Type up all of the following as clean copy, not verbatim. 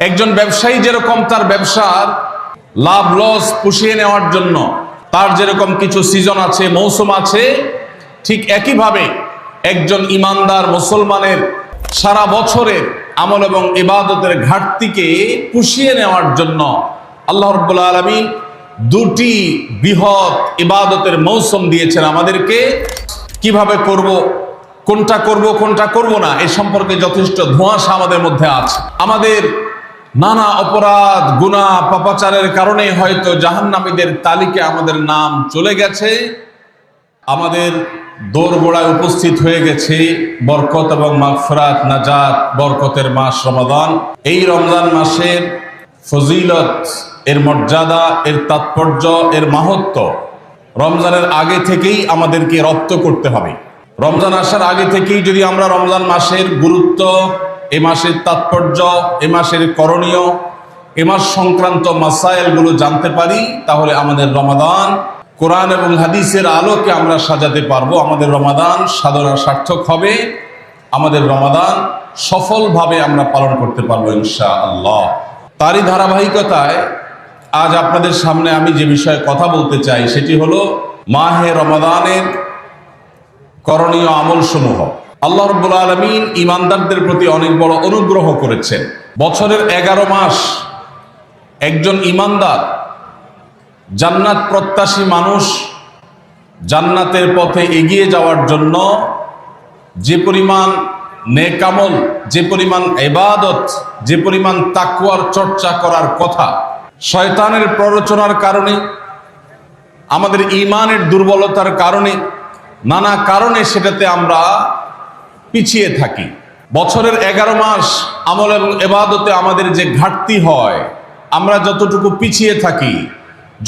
একজন ব্যবসায়ী যেরকম তার ব্যবসার লাভ লস পুষিয়ে নেওয়ার জন্য তার যেরকম কিছু সিজন আছে, মৌসুম আছে, ঠিক একইভাবে একজন ইমানদার মুসলমানের সারা বছরের আমল এবং ইবাদতের ঘাটতিকে পুষিয়ে নেওয়ার জন্য আল্লাহ রাব্বুল আলামিন দুটি বৃহৎ ইবাদতের মৌসুম দিয়েছেন আমাদেরকে। কিভাবে করব, কোনটা করব কোনটা করব না, এই সম্পর্কে যথেষ্ট ধোঁয়াশা আমাদের মধ্যে আছে। আমাদের নানা অপরাধ গুনাহ পাপাচারের কারণে হয়তো জাহান্নামীদের তালিকায় আমাদের নাম চলে গেছে। আমাদের দোরগোড়ায় উপস্থিত হয়ে গেছে বরকত এবং মাগফিরাত, নাজাত, বরকতের মাস রমাদান। এই রমজান মাসের ফজিলত, এর মর্যাদা, এর তাৎপর্য, এর মাহাত্ম্য রমজানের আগে থেকেই আমাদেরকে রপ্ত করতে হবে। রমজান আসার আগে থেকেই যদি আমরা রমজান মাসের গুরুত্ব, এ মাসের তাৎপর্য, এ মাসের করণীয়, এ মাস সংক্রান্ত মাসাইলগুলো জানতে পারি, তাহলে আমাদের রমাদান কোরআন এবং হাদিসের আলোকে আমরা সাজাতে পারবো। আমাদের রমাদান সাধনা সার্থক হবে, আমাদের রমাদান সফলভাবে আমরা পালন করতে পারবো ইনশাআল্লাহ। তারই ধারাবাহিকতায় আজ আপনাদের সামনে আমি যে বিষয়ে কথা বলতে চাই সেটি হলো মাহে রমাদানের করণীয় আমলসমূহ। আল্লাহ রাব্বুল আলামিন ইমানদারদের প্রতি অনেক বড় অনুগ্রহ করেছেন। বছরের 11 মাস একজন ইমানদার জান্নাত প্রত্যাশী মানুষ জান্নাতের পথে এগিয়ে যাওয়ার জন্য যে পরিমাণ নেক আমল, যে পরিমাণ ইবাদত, যে পরিমাণ তাকওয়ার চর্চা করার কথা, শয়তানের প্ররোচনার কারণে, আমাদের ঈমানের দুর্বলতার কারণে, নানা কারণে সেটাতে আমরা পিছিয়ে থাকি। বছরের 11 মাস আমল এবং ইবাদতে আমাদের যে ঘাটতি হয়, আমরা যতটুকু পিছিয়ে থাকি,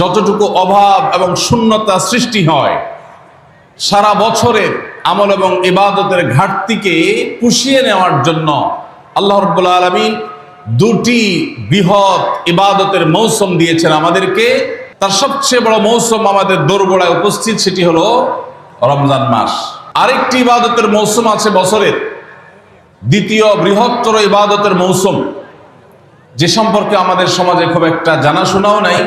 যতটুকু অভাব এবং শূন্যতা সৃষ্টি হয়, সারা বছরের আমল এবং ইবাদতের ঘাটতিকে পুষিয়ে নেওয়ার জন্য আল্লাহ রাব্বুল আলামিন দুটি বৃহৎ ইবাদতের মৌসুম দিয়েছেন আমাদেরকে। তার সবচেয়ে বড় মৌসুম আমাদের দোরগোড়ায় উপস্থিত, সেটি হলো রমজান মাস। আরেকটি ইবাদতের মৌসুম আছে বছরের, দ্বিতীয় বৃহত্তর ইবাদতের মৌসুম, যে সম্পর্কে আমাদের সমাজে খুব একটা জানাশোনাও নাই,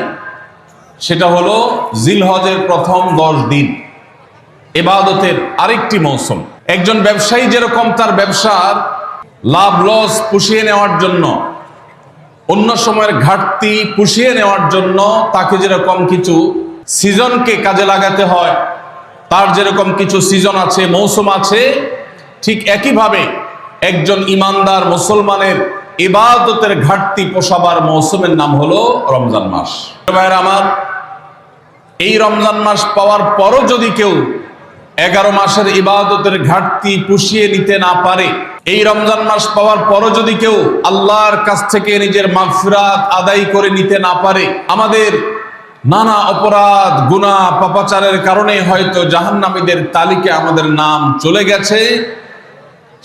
সেটা হলো জিলহজের প্রথম 10 দিন ইবাদতের আরেকটি মৌসুম। একজন ব্যবসায়ী যেরকম তার ব্যবসার লাভ লস পুষিয়ে নেওয়ার জন্য, অন্য সময়ের ঘাটতি পুষিয়ে নেওয়ার জন্য তাকে যেরকম কিছু সিজনকে কাজে লাগাতে হয়, তার যেরকম কিছু সিজন আছে, মৌসুম আছে, ঠিক একইভাবে একজন ইমানদার মুসলমানের ইবাদতের ঘাটতি পোষাবার মৌসুমের নাম হলো রমজান মাস। ভাইরা আমার, এই রমজান মাস পাওয়ার পরও যদি কেউ 11 মাসের ইবাদতের ঘাটতি পুষিয়ে নিতে না পারে, এই রমজান মাস পাওয়ার পরও যদি কেউ আল্লাহর কাছ থেকে নিজের মাগফিরাত আদায় করে নিতে না পারে, আমাদের নানা অপরাধ গুনাহ পাপাচারের কারণে হয়তো জাহান্নামীদের তালিকায় আমাদের নাম চলে গেছে।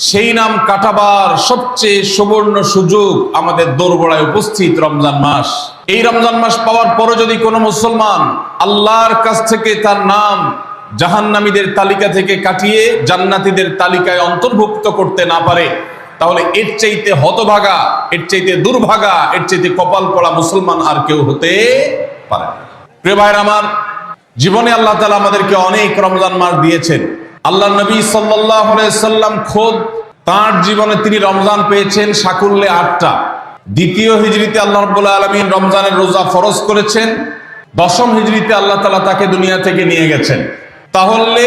সেই নাম কাটাবার সবচেয়ে সুবর্ণ সুযোগ আমাদের দোরগোড়ায় উপস্থিত রমজান মাস। এই রমজান মাস পাওয়ার পরও যদি কোনো মুসলমান আল্লাহর কাছ থেকে তার নাম জাহান্নামীদের তালিকা থেকে কাটিয়ে জান্নাতীদের তালিকায় অন্তর্ভুক্ত করতে না পারে, তাহলে এর চাইতে হতভাগা, এর চাইতে দুর্ভাগা, এর চাইতে কপাল পড়া মুসলমান আর কেউ হতে পারে না। প্রিয় ভাইরা আমার, জীবনে আল্লাহ তাআলা আমাদেরকে অনেক রমজান মাস দিয়েছেন। আল্লাহ নবী সাল্লাল্লাহু আলাইহি সাল্লাম খোদ তার জীবনে তিনি রমজান পেয়েছেন সাকুল্যে 8টা। দ্বিতীয় হিজরিতে আল্লাহ রাব্বুল আলামিন রমজানের রোজা ফরজ করেছেন। 10ম হিজরিতে আল্লাহ তাআলা তাকে দুনিয়া থেকে নিয়ে গেছেন। তাহলে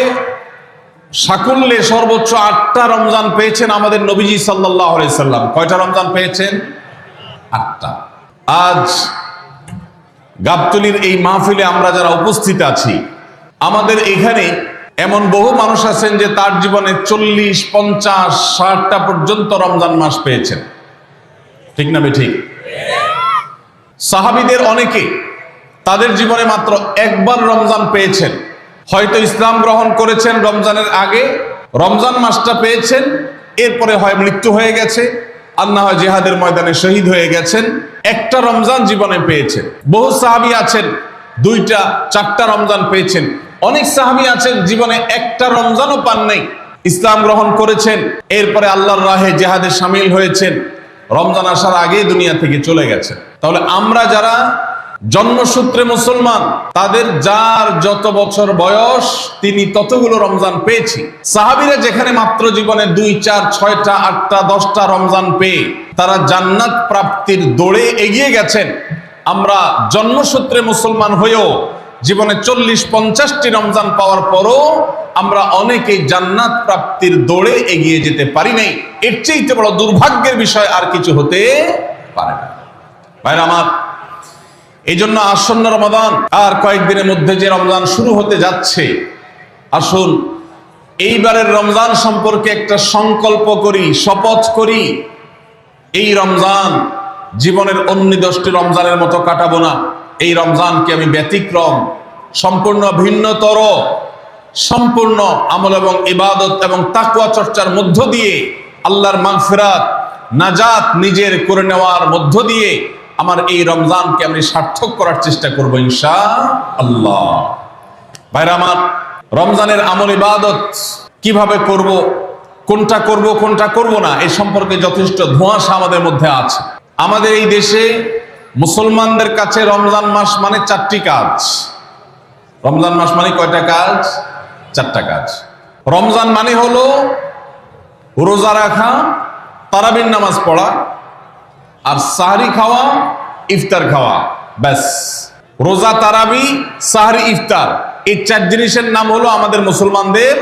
সাকুল্যে সর্বোচ্চ 8টা রমজান পেয়েছেন আমাদের নবীজি সাল্লাল্লাহু আলাইহি সাল্লাম। কয়টা রমজান পেয়েছেন? 8টা। আজ গাবতলীর এই মাহফিলে আমরা যারা উপস্থিত আছি, আমাদের এখানে এমন বহু মানুষ আছেন যে তার জীবনে 40, 50, 60টা পর্যন্ত রমজান মাস পেয়েছেন। ঠিক না ঠিক? সাহাবীদের অনেকে তাদের জীবনে মাত্র একবার রমজান পেয়েছেন। হয়তো ইসলাম গ্রহণ করেছেন রমজানের আগে, রমজান মাসটা পেয়েছেন, এরপরে হয় মৃত্যু হয়ে গেছে, আর না হয় জিহাদের ময়দানে শহীদ হয়ে গেছেন। একটা রমজান জীবনে পেয়েছেন। বহু সাহাবী আছেন 2টা, 4টা রমজান পেয়েছেন। অনেক সাহাবী আছেন জীবনে একটা রমজানও পান নাই, ইসলাম গ্রহণ করেছেন, এরপরে আল্লাহর রাহে জিহাদে শামিল হয়েছেন, রমজান আসার আগে দুনিয়া থেকে চলে গেছে। তাহলে আমরা যারা জন্মসূত্রে মুসলমান, তাদের যার যত বছর বয়স তিনি ততগুলো রমজান পেয়েছি। সাহাবীরা যেখানে মাত্র জীবনে 2, 4, 6টা, 8টা, 10টা রমজান পেয়ে তারা জান্নাত প্রাপ্তির দৌড়ে এগিয়ে গেছেন, আমরা জন্মসূত্রে মুসলমান হয়েও জীবনে 40-50টি রমজান পাওয়ার পরও আমরা অনেকেই জান্নাত প্রাপ্তির দৌড়ে এগিয়ে যেতে পারি নাই। এর চেয়ে বড় দুর্ভাগ্যের বিষয় আর কিছু হতে পারে না। ভাইরা আমার, এই জন্য আসন্ন রমাদান আর কয়েকদিনের মধ্যে যে রমজান শুরু হতে যাচ্ছে, আসুন এইবারের রমজান সম্পর্কে একটা সংকল্প করি, শপথ করি। এই রমজান জীবনের অন্য 10টি রমজানের মতো কাটাবো না। এই রমজানকে আমি ব্যতিক্রম, সম্পূর্ণ ভিন্নতর, সম্পূর্ণ আমল এবং ইবাদত এবং তাকওয়া চর্চার মধ্য দিয়ে আল্লাহর মাগফিরাত, নাজাত নিজের করে নেওয়ার মধ্য দিয়ে আমার এই রমজানকে আমি সার্থক করার চেষ্টা করব ইনশাআল্লাহ। ভাইরা আমার, রমজানের আমল ইবাদত কিভাবে করব, কোনটা করব কোনটা করব না, এই সম্পর্কে যথেষ্ট ধোঁয়াশা আমাদের মধ্যে আছে। আমাদের এই দেশে মুসলমানদের কাছে রমজান মাস মানে 4টি কাজ। রমজান মাস মানে কয়টা কাজ? 4টা কাজ। রমজান মানে হলো রোজা রাখা, তারাবির নামাজ পড়া, আর সাহরি খাওয়া, ইফতার খাওয়া, ব্যাস। রোজা, তারাবি, সাহরি, ইফতার, এই 4 জিনিসের নাম হলো আমাদের মুসলমানদের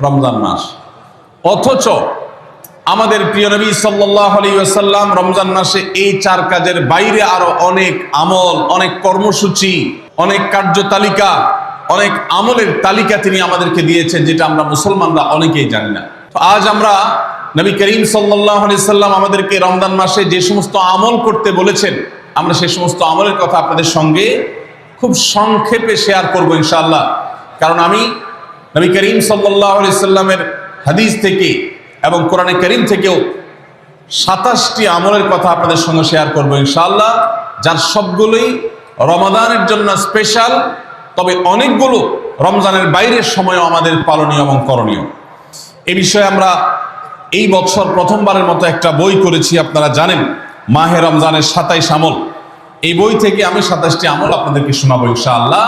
রমজান মাস। অথচ আমাদের প্রিয় নবী সাল্লাল্লাহু আলাইহি ওয়াসাল্লাম রমজান মাসে এই 4 কাজের বাইরে আরো অনেক আমল, অনেক কর্মসূচি, অনেক কার্যতালিকা, অনেক আমলের তালিকা তিনি আমাদেরকে দিয়েছেন, যেটা আমরা মুসলমানরা অনেকেই জানি না। আজ আমরা নবী করিম সাল্লাল্লাহু আলাইহি সাল্লাম আমাদেরকে রমজান মাসে যে সমস্ত আমল করতে বলেছেন, আমরা সেই সমস্ত আমলের কথা আপনাদের সঙ্গে খুব সংক্ষেপে শেয়ার করব ইনশাআল্লাহ। কারণ আমি নবী করিম সাল্লাল্লাহু আলাইহি সাল্লামের হাদিস থেকে এবং কোরআনে কারীম থেকেও 27টি আমলের কথা আপনাদের সঙ্গে শেয়ার করব ইনশাআল্লাহ, যার সবগুলোই রমাদানের জন্য স্পেশাল, তবে অনেকগুলো রমজানের বাইরের সময়ও আমাদের পালনীয় এবং করণীয়। এই বিষয়ে আমরা এই বছর প্রথমবারের মতো একটা বই করেছি, আপনারা জানেন, মাহে রমজানের 27 আমল। এই বই থেকে আমি 27টি আমল আপনাদেরকে শোনাবো ইনশাআল্লাহ।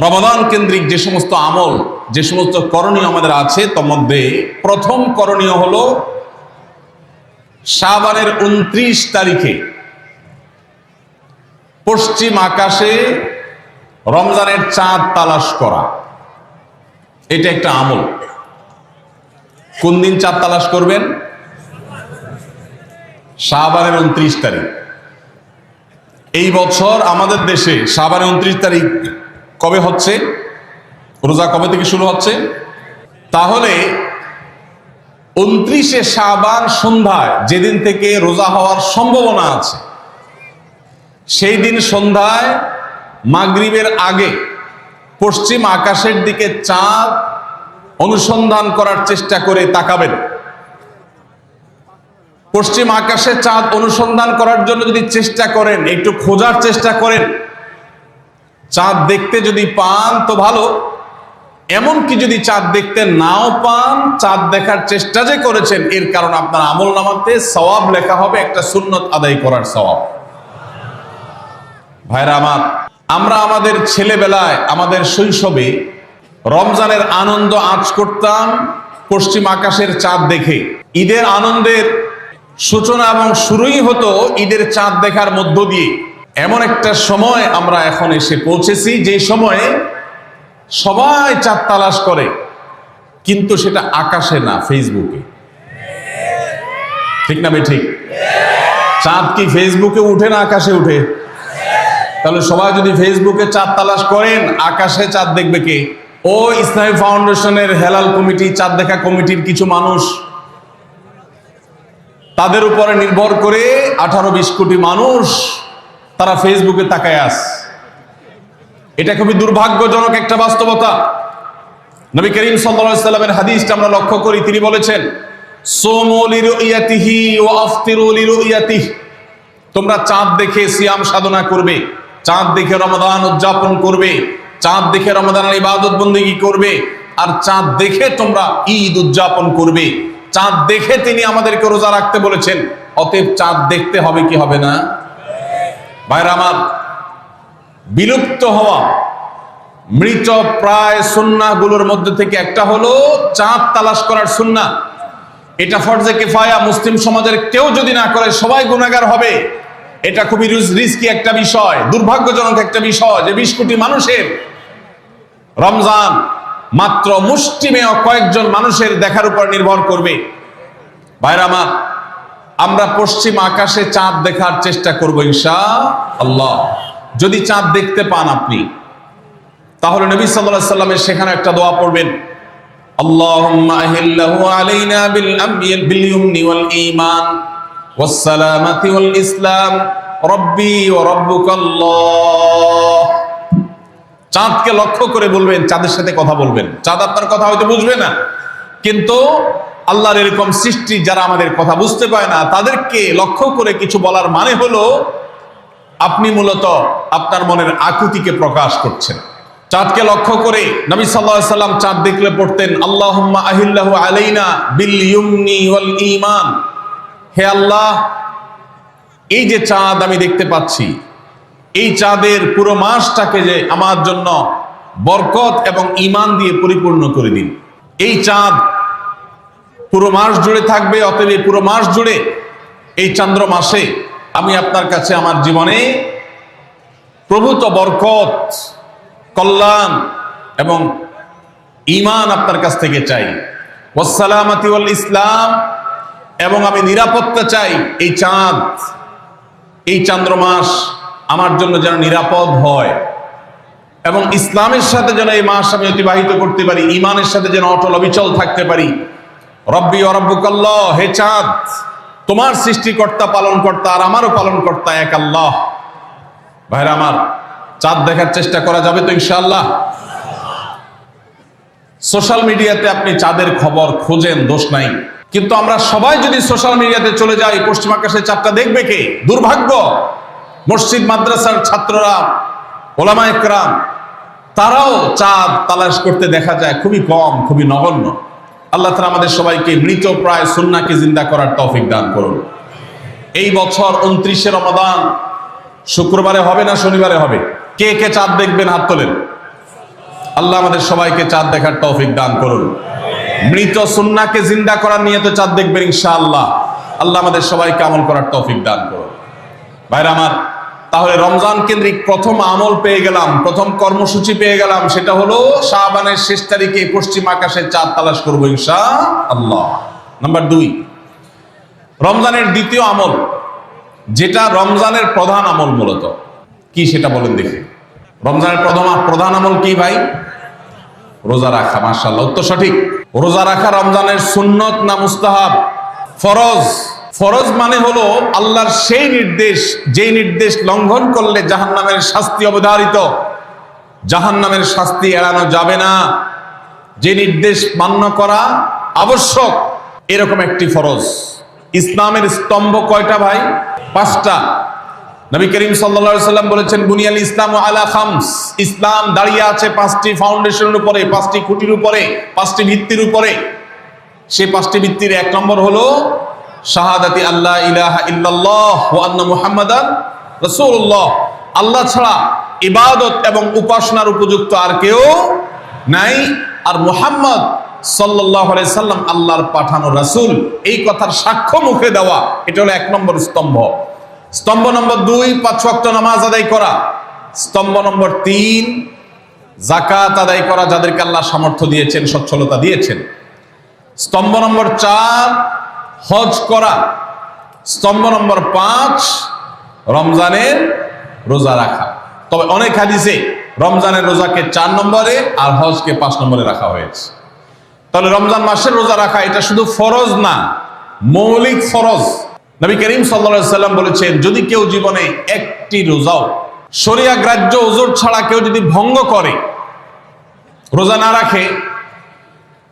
রমাদান কেন্দ্রিক যে সমস্ত আমল, যে সমস্ত করণীয় আমাদের আছে, তার মধ্যে প্রথম করণীয় হলো শাবানের 29 তারিখে পশ্চিম আকাশে রমজানের চাঁদ তালাশ করা। এটা একটা আমল। কোন দিন চাঁদ তালাশ করবেন? শাবানের 29 তারিখ। এই বছর আমাদের দেশে শাবানের 29 তারিখ কবে হচ্ছে? রোজা কবে থেকে শুরু হচ্ছে? তাহলে 29শে শাবান সন্ধ্যায়, যেদিন থেকে রোজা হওয়ার সম্ভাবনা আছে, সেই দিন সন্ধ্যায় মাগরিবের আগে পশ্চিম আকাশের দিকে চাঁদ অনুসন্ধান করার চেষ্টা করে তাকাবেন। পশ্চিম আকাশে চাঁদ অনুসন্ধান করার জন্য যদি চেষ্টা করেন, একটু খোঁজার চেষ্টা করেন, চাঁদ দেখতে যদি পান তো ভালো, এমনকি যদি চাঁদ দেখতে নাও পান, চাঁদ দেখার চেষ্টা যে করেছেন এর কারণ আপনার আমল নামাতে সওয়াব লেখা হবে, একটা সুন্নত আদায় করার সওয়াব। ভাইরা আমার, আমরা আমাদের ছেলেবেলায়, আমাদের শৈশবে রমজানের আনন্দ আঁচ করতাম পশ্চিম আকাশের চাঁদ দেখে। ঈদের আনন্দের সূচনা এবং শুরুই হতো ঈদের চাঁদ দেখার মধ্য দিয়ে। এমন একটা সময় আমরা এখন এসে পৌঁছেছি, যে সময়ে সবাই চাঁদ তালাশ করে, কিন্তু সেটা আকাশে না, ফেসবুকে। ঠিক না ভাই? ঠিক। চাঁদ কি ফেসবুকে উঠে না আকাশে উঠে? তাহলে সবাই যদি ফেসবুকে চাঁদ তালাশ করেন, আকাশে চাঁদ দেখবে কে? ও ইসলামী ফাউন্ডেশনের হেলাল কমিটি, চাঁদ দেখা কমিটির কিছু মানুষ, তাদের উপরে নির্ভর করে 18-20 কোটি মানুষ তারা ফেসবুকে তাকায় আছে। এটা খুবই দুর্ভাগ্যজনক একটা বাস্তবতা। নবী করিম সাল্লাল্লাহু আলাইহি সাল্লামের হাদিসটা আমরা লক্ষ্য করি, তিনি বলেছেন, সুমু লিরুয়াতিহি ওয়া আফতিরু লিরুয়াতিহি, তোমরা চাঁদ দেখে সিয়াম সাধনা করবে, চাঁদ দেখে রমাদান উদযাপন করবে, চাঁদ দেখে রমাদানের ইবাদত বন্দেগী করবে, আর চাঁদ দেখে তোমরা ঈদ উদযাপন করবে। চাঁদ দেখে তিনি আমাদেরকে রোজা রাখতে বলেছেন। অতএব চাঁদ দেখতে হবে কি হবে না? ভাইরা আমার, বিলুপ্ত হওয়া মৃত প্রায় সুন্নাহগুলোর মধ্যে থেকে একটা হলো চাঁদ তালাশ করার সুন্নাহ। এটা ফরজে কিফায়া, মুসলিম সমাজের কেউ যদি না করে সবাই গুনাহগার হবে। এটা খুবই রিস্কি একটা বিষয়, দুর্ভাগ্যজনক একটা বিষয় যে 20 কোটি মানুষের রমজান মাত্র মুষ্টিমেয় কয়েকজন মানুষের দেখার উপর নির্ভর করবে। ভাইরা আমার, আমরা পশ্চিম আকাশে চাঁদ দেখার চেষ্টা করব ইনশাআল্লাহ। যদি চাঁদ দেখতে পান আপনি, তাহলে নবী সাল্লাল্লাহু আলাইহি সাল্লামের সেখানে একটা দোয়া পড়বেন, আল্লাহুম্মা আহিল্লাহু আলাইনা বিল ইয়ুমনি ওয়াল ঈমান ওয়াস সালামাতি ওয়াল ইসলাম রব্বি ওয়া রাব্বুকাল্লাহ। চাঁদকে লক্ষ্য করে বলবেন, চাঁদের সাথে কথা বলবেন। চাঁদ আপনার কথা হয়তো বুঝবে না, কিন্তু আল্লাহর এরকম সৃষ্টি যারা আমাদের কথা বুঝতে পায় না, তাদেরকে লক্ষ্য করে কিছু বলার মানে হলো আপনি মূলত আপনার মনের আকুতিকে প্রকাশ করছেন। চাঁদকে লক্ষ্য করে নবী সাল্লাল্লাহু আলাইহি সাল্লাম চাঁদ দেখলে পড়তেন, আল্লাহুম্মা আহিল্লাহু আলাইনা বিল ইয়ুমনি ওয়াল ঈমান। হে আল্লাহ, এই যে চাঁদ আমি দেখতে পাচ্ছি, এই চাঁদের পুরো মাসটাকে যে আমার জন্য বরকত এবং ঈমান দিয়ে পরিপূর্ণ করে দিন। এই চাঁদ পুরো মাস জুড়ে থাকবে, অতএব পুরো মাস জুড়ে এই চন্দ্র মাসে আমি আপনার কাছে আমার জীবনে প্রভূত বরকত, কল্যাণ এবং ঈমান আপনার কাছ থেকে চাই। ওয়াসসালামাতি ওয়াল ইসলাম, এবং আমি নিরাপত্তা চাই। এই চাঁদ, এই চন্দ্র মাস আমার জন্য যেন নিরাপদ হয় এবং ইসলামের সাথে যেন এই মাস আমি অতিবাহিত করতে পারি, ঈমানের সাথে যেন অটল অবিচল থাকতে পারি। রব্বি ওয়া রাব্বুকাল্লাহ, হে চাঁদ, তোমার সৃষ্টিকর্তা পালনকর্তা আর আমারও পালনকর্তা এক আল্লাহ। ভাইরা আমার, চাঁদ দেখার চেষ্টা করা যাবে তো ইনশাআল্লাহ? সোশ্যাল মিডিয়াতে আপনি চাঁদের খবর খোঁজেন, দোষ নাই, কিন্তু আমরা সবাই যদি সোশ্যাল মিডিয়াতে চলে যাই, পশ্চিম আকাশে চাঁদটা দেখবে কে? দুর্ভাগ্য। মসজিদ মাদ্রাসার ছাত্ররা, ওলামা একরাম, তারাও চাঁদ তালাশ করতে দেখা যায় খুবই কম, খুবই নগণ্য। আল্লাহ তাআলা আমাদের সবাইকে মৃত প্রায় সুন্নাহকে জিন্দা করার তৌফিক দান করুন। এই বছর 29শে রমাদান শুক্রবারে হবে না শনিবারে হবে? কে কে চাঁদ দেখবেন হাত তোলেন। আল্লাহ আমাদের সবাইকে চাঁদ দেখার তৌফিক দান করুন। মৃত সুন্নাহকে জিন্দা করার নিয়তে চাঁদ দেখবেন ইনশাআল্লাহ। আল্লাহ আমাদের সবাইকে আমল করার তৌফিক দান করুন। ভাইরা আমার, তাহলে রমজান কেন্দ্রিক প্রথম আমল পেয়ে গেলাম, প্রথম কর্মসূচি পেয়ে গেলাম, সেটা হলো শাবানের শেষ তারিখে পশ্চিম আকাশে চাঁদ তালাশ করবো ইনশাআল্লাহ। নাম্বার 2, রমজানের দ্বিতীয় আমল, যেটা রমজানের প্রধান আমল মূলত কি সেটা বলেন দেখি। রমজানের প্রধান আমল কি ভাই? রোজা রাখা। মাশাআল্লাহ, উত্তর সঠিক। রোজা রাখা রমজানের সুন্নত না মুস্তাহাব? ফরজ। ফরজ মানে হলো আল্লাহর সেই নির্দেশ, যেই নির্দেশ লঙ্ঘন করলে জাহান্নামের শাস্তি অবধারিত, জাহান্নামের শাস্তি এড়ানো যাবে না, যে নির্দেশ মান্য করা আবশ্যক, এরকম একটি ফরজ। ইসলামের স্তম্ভ কয়টা ভাই? 5টা। নবী করিম সাল্লাল্লাহু আলাইহি সাল্লাম বলেছেন, বুনিয়াল ইসলামু আলা খামস। ইসলাম দাঁড়িয়ে আছে 5টি ফাউন্ডেশনের উপরে, 5টি খুঁটির উপরে, 5টি ভিত্তির উপরে। সেই 5টি ভিত্তির 1 নম্বর হলো শাহাদাতি আল্লাহ ইলাহা ইল্লাল্লাহ ওয়া আন্না মুহাম্মাদান রাসূলুল্লাহ। আল্লাহ ছাড়া ইবাদত এবং উপাসনার উপযুক্ত আর কেউ নাই, আর মুহাম্মদ সাল্লাল্লাহু আলাইহি সাল্লাম আল্লাহর পাঠানো রাসূল, এই কথার সাক্ষ্য মুখে দেওয়া, এটা হলো 1 নম্বর স্তম্ভ। স্তম্ভ নম্বর 2, 5 ওয়াক্ত নামাজ আদায় করা। স্তম্ভ নম্বর 3, যাকাত আদায় করা, যাদেরকে আল্লাহ সামর্থ্য দিয়েছেন, সচ্ছলতা দিয়েছেন। স্তম্ভ নম্বর 4, হজ করা। স্তম্ভ নম্বর 5, রমজানের রোজা রাখা। তবে অনেক হাদিসে রমজানের রোজাকে 4 নম্বরে আর হজকে 5 নম্বরে রাখা হয়েছে। তাহলে রমজান মাসের রোজা রাখা এটা শুধু ফরজ না, মৌলিক ফরজ। নবী করিম সাল্লাল্লাহু আলাইহি সাল্লাম বলেছেন, যদি কেউ জীবনে একটি রোজাও শরিয়া গ্রাহ্য ওযর ছাড়া কেউ যদি ভঙ্গ করে, রোজা না রাখে,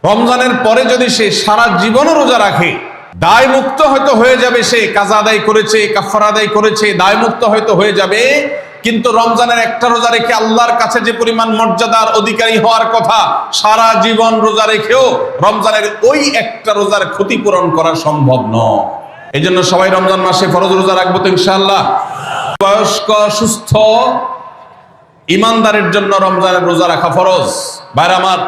রমজানের পরে যদি সে সারা জীবনও রোজা রাখে, দায় মুক্ত হয়তো হয়ে যাবে। সে কাজা আদায় করেছে, কাফারা আদায় করেছে, দায় মুক্ত হয়তো হয়ে যাবে, কিন্তু রমজানের একটা রোজা রেখে আল্লাহর কাছে যে পরিমাণ মর্যাদার অধিকারী হওয়ার কথা, সারা জীবন রোজা রেখেও রমজানের ওই একটা রোজার ক্ষতিপূরণ করা সম্ভব নয়। এই জন্য সবাই রমজান মাসে ফরজ রোজা রাখবো তো ইনশাআল্লাহ। বয়স্ক সুস্থ ইমানদারের জন্য রমজানের রোজা রাখা ফরজ। ভাইরা আমার,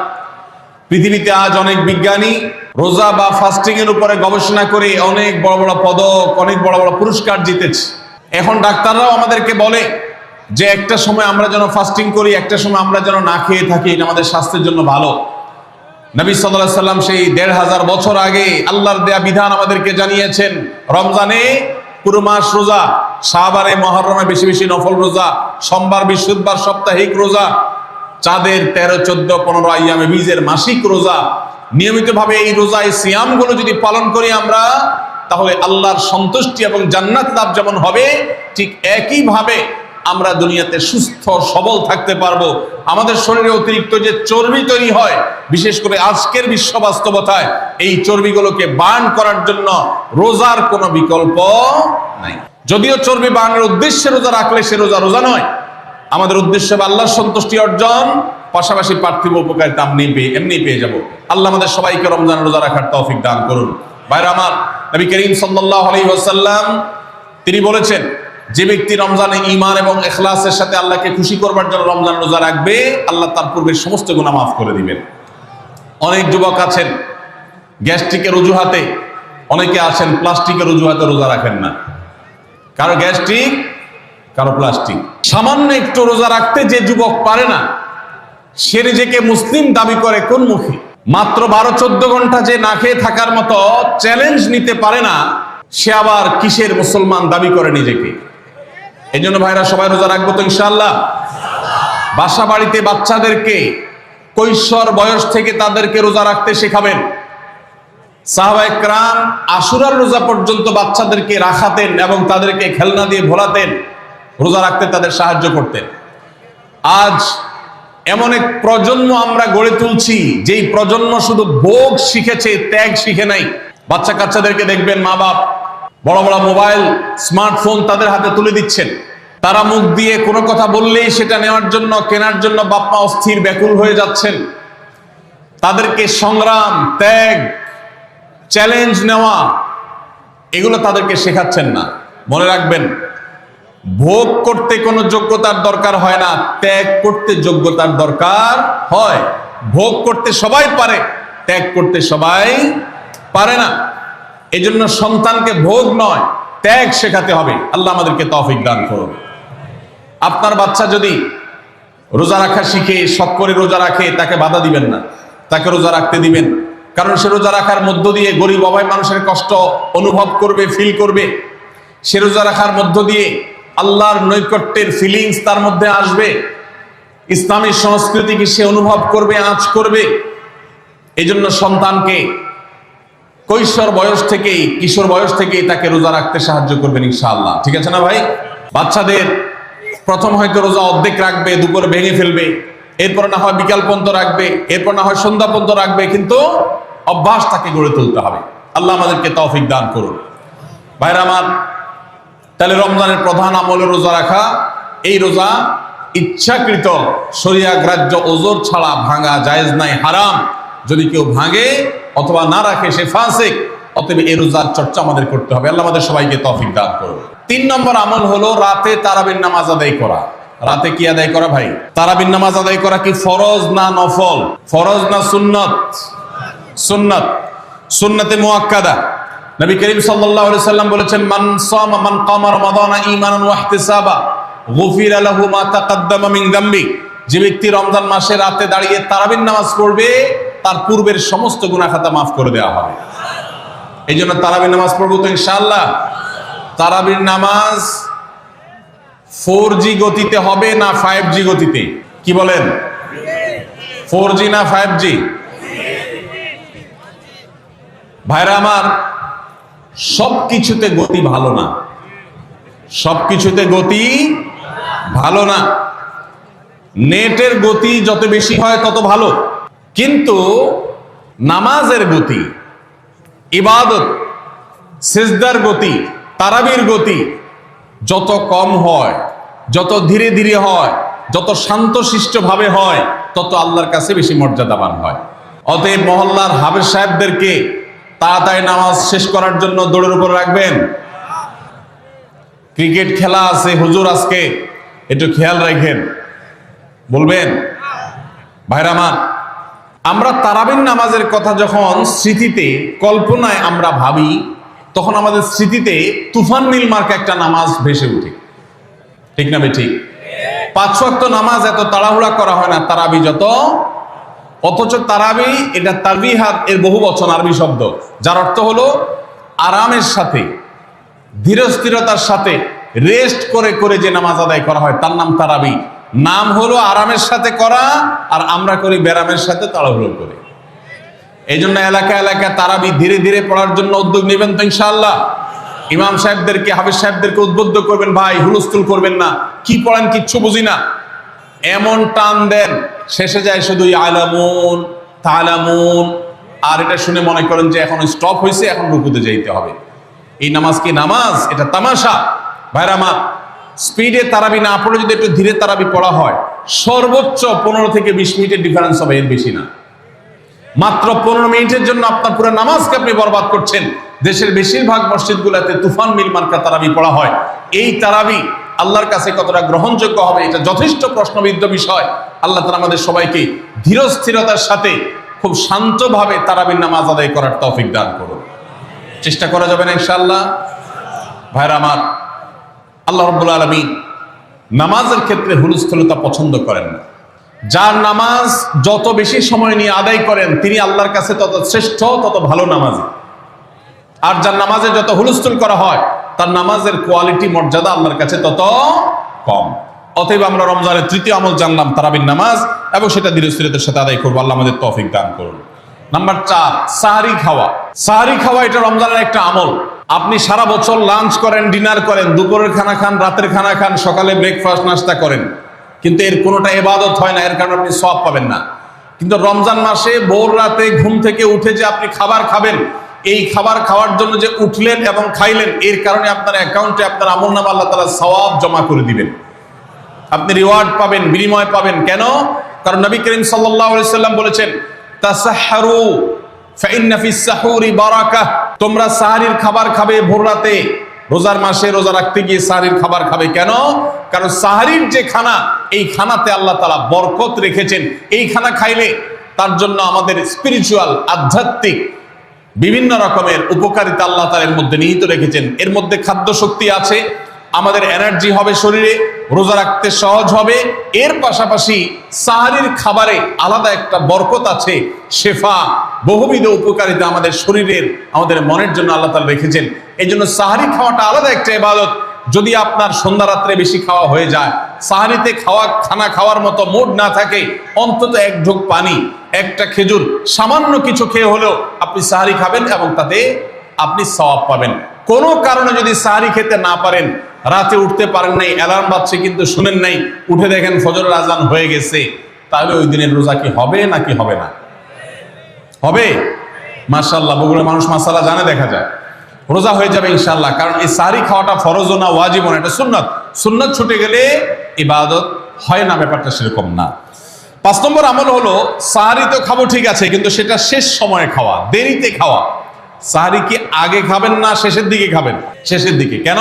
পৃথিবীতে আজ অনেক বিজ্ঞানী রোজা বা ফাস্টিং এর উপরে গবেষণা করে অনেক বড় বড় পদক, অনেক বড় বড় পুরস্কার জিতেছে। এখন ডাক্তাররাও আমাদেরকে বলে যে একটা সময় আমরা যেন ফাস্টিং করি, একটা সময় আমরা যেন না খেয়ে থাকি, এটা আমাদের স্বাস্থ্যের জন্য ভালো। নবী সাল্লাল্লাহু আলাইহি সাল্লাম সেই ১৫০০ বছর আগে আল্লাহর দেয়া বিধান আমাদেরকে জানিয়েছেন। রমজানে পুরো মাস রোজা, শাবানে মুহররমে বেশি বেশি নফল রোজা, সোমবার বৃহস্পতিবার সাপ্তাহিক রোজা, চাঁদের ১৩, ১৪, ১৫ আইয়ামে বীজের মাসিক রোজা। নিয়মিতভাবে এই রোজা, এই সিয়ামগুলো যদি পালন করি আমরা, তাহলে আল্লাহর সন্তুষ্টি এবং জান্নাত লাভ যেমন হবে, ঠিক একইভাবে আমরা দুনিয়াতে সুস্থ সবল থাকতে পারবো। আমাদের শরীরে অতিরিক্ত যে চর্বি তৈরি হয়, বিশেষ করে আজকের বিশ্ব বাস্তবতায়, এই চর্বিগুলোকে বার্ন করার জন্য রোজার কোনো বিকল্প নাই। যদিও চর্বি বার্নের উদ্দেশ্যে রোজা রাখলে সে রোজা রোজা নয়। আমাদের উদ্দেশ্য আল্লাহর সন্তুষ্টি অর্জন, পাশাপাশি পার্থিব উপকারিতা এমনি পেয়ে যাব। আল্লাহ আমাদের সবাইকে রমজান রোজা রাখার তৌফিক দান করুন। ভাইরা আমার, নবী করিম সাল্লাল্লাহু আলাইহি ওয়াসাল্লাম তিনি বলেছেন, যে ব্যক্তি রমজানে ঈমান এবং ইখলাসের সাথে আল্লাহকে খুশি করবার জন্য রমজান রোজা রাখবে, আল্লাহ তার পূর্বের সমস্ত গুনাহ মাফ করে দিবেন। অনেক যুবক আছেন গ্যাস্ট্রিকের অজুহাতে, অনেকে আছেন প্লাস্টিকের অজুহাতে রোজা রাখেন না। কারো গ্যাস্ট্রিক, কারো প্লাস্টিক। সামান্য একটু রোজা রাখতে যে যুবক পারে না, সে নিজেকে মুসলিম দাবি করে কোন মুখে? মাত্র ১২-১৪ ঘন্টা যে না খেয়ে থাকার মতো চ্যালেঞ্জ নিতে পারে না, সে আবার কিসের মুসলমান দাবি করে নিজেকে? এই জন্য ভাইরা সবাই রোজা রাখবো তো ইনশাআল্লাহ। বাসা বাড়িতে বাচ্চাদেরকে কৈশোর বয়স থেকে তাদেরকে রোজা রাখতে শেখাবেন। সাহাবায়ে কেরাম আশুরার রোজা পর্যন্ত বাচ্চাদেরকে রাখাতেন এবং তাদেরকে খেলনা দিয়ে ভোলাতেন, রোজা রাখতে তাদের সাহায্য করতেন। আজ এমন এক প্রজন্ম আমরা গড়ে তুলছি, যেই প্রজন্ম শুধু ভোগ শিখেছে, ত্যাগ শিখে নাই। বাচ্চা কাচ্চাদেরকে দেখবেন মা বাপ বড় বড় মোবাইল, স্মার্টফোন তাদের হাতে তুলে দিচ্ছেন। তারা মুখ দিয়ে কোনো কথা বললেই সেটা নেওয়ার জন্য, কেনার জন্য বাপ মা অস্থির ব্যাকুল হয়ে যাচ্ছেন। তাদেরকে সংগ্রাম, ত্যাগ, চ্যালেঞ্জ নেওয়া, এগুলো তাদেরকে শেখাচ্ছেন না। মনে রাখবেন, ভোগ করতে কোনো যোগ্যতার দরকার হয় না, ত্যাগ করতে যোগ্যতার দরকার হয়। ভোগ করতে সবাই পারে, ত্যাগ করতে সবাই পারে না। এই জন্য সন্তানকে ভোগ নয়, ত্যাগ শেখাতে হবে। আল্লাহ আমাদেরকে তৌফিক দান করুন। আপনার বাচ্চা যদি রোজা রাখা শিখে, শখ করে রোজা রাখে, তাকে বাধা দিবেন না, তাকে রোজা রাখতে দিবেন। কারণ সে রোজা রাখার মধ্য দিয়ে গরিব অভাবী মানুষের কষ্ট অনুভব করবে, ফিল করবে। সে রোজা রাখার মধ্য দিয়ে আল্লাহর নৈকট্যের ফিলিংস তার মধ্যে আসবে, ইসলামী সংস্কৃতিকে সে অনুভব করবে, আঁচ করবে। এই জন্য সন্তানকে কৈশোর বয়স থেকেই, কিশোর বয়স থেকেই তাকে রোজা রাখতে সাহায্য করবেন ইনশাআল্লাহ। ঠিক আছে না ভাই? বাচ্চাদের প্রথম হয়তো রোজা অর্ধেক রাখবে, দুপুরে ভেঙে ফেলবে, এরপর না হয় বিকাল পর্যন্ত রাখবে, এরপর না হয় সন্ধ্যা পর্যন্ত রাখবে, কিন্তু অভ্যাস তাকে গড়ে তুলতে হবে। আল্লাহ আমাদেরকে তৌফিক দান করুন। ভাইরা আমার, তাহলে রমজানের প্রধান আমল রোজা রাখা। এই রোজা ইচ্ছাকৃত শরিয়া গ্রাহ্য ওজর ছাড়া ভাঙা জায়েজ নাই, হারাম। যদি কেউ ভাঙে অথবা না রাখে সে ফাসিক। অতএব এই রোজার চর্চা আমাদের করতে হবে। আল্লাহ আমাদের সবাইকে তৌফিক দান করুন। ৩ নম্বর আমল হলো রাতে তারাবির নামাজ আদায় করা। রাতে কি আদায় করা ভাই? তারাবির নামাজ আদায় করা কি ফরজ না নফল? ফরজ না সুন্নত? সুন্নত, সুন্নতে মুআক্কাদা। নবী করিম সাল্লাল্লাহু আলাইহি সাল্লাম বলেছেন, মান সামা মান কামা রমাদানা ঈমানান ওয়া ইহতিসাবা গুফিরা লাহু মা তাকাদ্দামা মিন যামবি। যে ব্যক্তি রমজান মাসে রাতে দাঁড়িয়ে তারাবির নামাজ পড়বে, তার পূর্বের সমস্ত গুনাহ খাতা মাফ করে দেওয়া হবে। এই জন্য তারাবির নামাজ পড়বো তো ইনশাআল্লাহ। তারাবির নামাজ 4G গতিতে হবে না 5G গতিতে? কি বলেন? 4G না 5G? ভাইরা আমার, সবকিছুতে গতি ভালো না, সবকিছুতে গতি ভালো না। নেটের গতি যত বেশি হয় তত ভালো, কিন্তু নামাজের গতি, ইবাদত, সিজদার গতি, তারাবির গতি যত কম হয়, যত ধীরে ধীরে হয়, যত শান্তশিষ্ট ভাবে হয়, তত আল্লাহর কাছে বেশি মর্যাদাবান হয়। অতএব মহল্লার হাফেজ সাহেবদেরকে তাড়াতাড়ি নামাজ শেষ করার জন্য দৌড়ের উপর রাখবেন। ক্রিকেট খেলা আছে হুজুর, আজকে একটু খেয়াল রাখেন, বলবেন। ভাইরা আমার, আমরা তারাবির নামাজের কথা যখন স্মৃতিতে কল্পনায় আমরা ভাবি, তখন আমাদের স্মৃতিতে তুফান মিল মার্কা একটা নামাজ ভেসে উঠে, ঠিক না বেঠিক? 5 ওয়াক্ত নামাজ এত তাড়াহুড়া করা হয় না তারাবি যত, অথচ তারাবি এটা তারবিহাত এর বহু বচন আরবি শব্দ, যার অর্থ হলো আরামের সাথে, ধীরস্থিরতার সাথে, রেস্ট করে করে যে নামাজ আদায় করা হয় তার নাম তারাবি। নাম হলো আরামের সাথে করা, আর আমরা করি ব্যারামের সাথে তাড়াহুড়ো করে। এই জন্য এলাকা এলাকায় তারাবি ধীরে ধীরে পড়ার জন্য উদ্যোগ নেবেন তো ইনশাআল্লাহ। ইমাম সাহেবদেরকে, হাফেজ সাহেবদেরকে উদ্বুদ্ধ করবেন, ভাই হুলস্থুল করবেন না, কি পড়েন কিচ্ছু বুঝি না, এমন টান দেন শেষে যায় শুধু আলামুন তালামুন, আর এটা শুনে মনে করেন যে এখন স্টপ হয়েছে, এখন রুকুতে যাইতে হবে। এই নামাজ কি নামাজ? এটা তামাশা। ভাইরা আমার, স্পিডে তারাবি না পড়ে যদি একটু ধীরে তারাবি পড়া হয়, সর্বোচ্চ 15 থেকে 20 মিনিটের ডিফারেন্স হবে, এর বেশি না। মাত্র 15 মিনিটের জন্য আপনার পুরো নামাজকে আপনি বরবাদ করছেন। দেশের বেশিরভাগ মসজিদগুলোতে তুফান মিল মার্কা তারাবি পড়া হয়। এই তারাবি আল্লাহর কাছে কতটা গ্রহণযোগ্য হবে, এটা যথেষ্ট প্রশ্নবিদ্ধ বিষয়। আল্লাহ তাআলা আমাদের সবাইকে ধীরস্থিরতার সাথে খুব শান্তভাবে তারাবির নামাজ আদায় করার তৌফিক দান করুন। চেষ্টা করা যাবে না ইনশাআল্লাহ? ভাইরা আমার, আল্লাহ রাব্বুল আলামিন নামাজের ক্ষেত্রে হুলস্থুলতা পছন্দ করেন না। যার নামাজ যত বেশি সময় নিয়ে আদায় করেন তিনি আল্লাহর কাছে তত শ্রেষ্ঠ, তত ভালো নামাজি। আর যার নামাজে যত হুলস্থুল করা হয় তার নামাজের কোয়ালিটি, মর্যাদা আল্লাহর কাছে তত কম। অতএব আমরা রমজানের তৃতীয় আমল জানলাম তারাবির নামাজ, এবং সেটা ধীরস্থিরতার সাথে আদায় করবো। আল্লাহ আমাদের তৌফিক দান করুন। নাম্বার 4, সাহারি খাওয়া। সাহারি খাওয়া এটা রমজানের একটা আমল। আপনি সারা বছর লাঞ্চ করেন, ডিনার করেন, দুপুরের খানা খান, রাতের খানা খান, সকালে ব্রেকফাস্ট নাস্তা করেন, কিন্তু এর কোনোটা ইবাদত হয় না, এর কারণে আপনি সওয়াব পাবেন না। কিন্তু রমজান মাসে ভোর রাতে ঘুম থেকে উঠে যে আপনি খাবার খাবেন, এই খাবার খাওয়ার জন্য যে উঠলেন এবং খাইলেন, এর কারণে আপনার অ্যাকাউন্টে আপনার আমলনামা আল্লাহ তাআলা সওয়াব জমা করে দিবেন। আপনি রিওয়ার্ড পাবেন, বিনিময় পাবেন। কেন? কারণ নবী করিম সাল্লাল্লাহু আলাইহি সাল্লাম বলেছেন, তাসাহহারু ফাইন্না ফিস সাহুরি বারাকাহ। তোমরা সাহরির খাবার খাবে ভোর রাতে। রোজার মাসে রোজা রাখতে গিয়ে সাহরির খাবার খাবে। কেন? কারণ সাহরির যে খানা, এই খানাতে আল্লাহ তাআলা বরকত রেখেছেন। এই খানা খাইলে তার জন্য আমাদের স্পিরিচুয়াল, আধ্যাত্মিক বিভিন্ন রকমের উপকারিতা আল্লাহ তাআলা এর মধ্যে নিহিত রেখেছেন। এর মধ্যে খাদ্য শক্তি আছে, আমাদের এনার্জি হবে শরীরে, রোজা রাখতে সহজ হবে। এর পাশাপাশি সাহরির খাবারে আলাদা একটা বরকত আছে, শেফা, বহুবিধ উপকারিতা আমাদের শরীরের, আমাদের মনের জন্য আল্লাহ তাআলা রেখেছেন। এই জন্য সাহরি খাওয়াটা আলাদা একটা ইবাদত। যদি আপনার সন্ধ্যা রাত্রে বেশি খাওয়া হয়ে যায়, সাহরিতে খানা খাওয়ার মতো মুড না থাকে, অন্তত এক ঢোক পানি, একটা খেজুর, সামান্য কিছু খেয়ে হলেও আপনি সাহরি খাবেন এবং তাতে আপনি সওয়াব পাবেন। কোনো কারণে যদি সাহরি খেতে না পারেন, রাতে উঠতে পারেন নাই, অ্যালার্ম বাজছে কিন্তু শুনেন নাই, উঠে দেখেন ফজরের আজান হয়ে গেছে, তাহলে ওই দিনের রোজা কি হবে নাকি হবে না? হবে। মাশাআল্লাহ, বগুড়ার মানুষ মাসালা জানে, দেখা যায় রোজা হয়ে যাবে ইনশাআল্লাহ। কারণ এই সাহরি খাওয়াটা ফরজও না, ওয়াজিবও না, এটা সুন্নাত। সুন্নাত ছুটে গেলে ইবাদত হয় না, ব্যাপারটা সেরকম না। 5 নম্বর আমল হলো, সাহরি তো খাবো ঠিক আছে, কিন্তু সেটা শেষ সময়ে খাওয়া, দেরিতে খাওয়া। সাহরি কি আগে খাবেন না শেষের দিকে খাবেন? শেষের দিকে। কেন?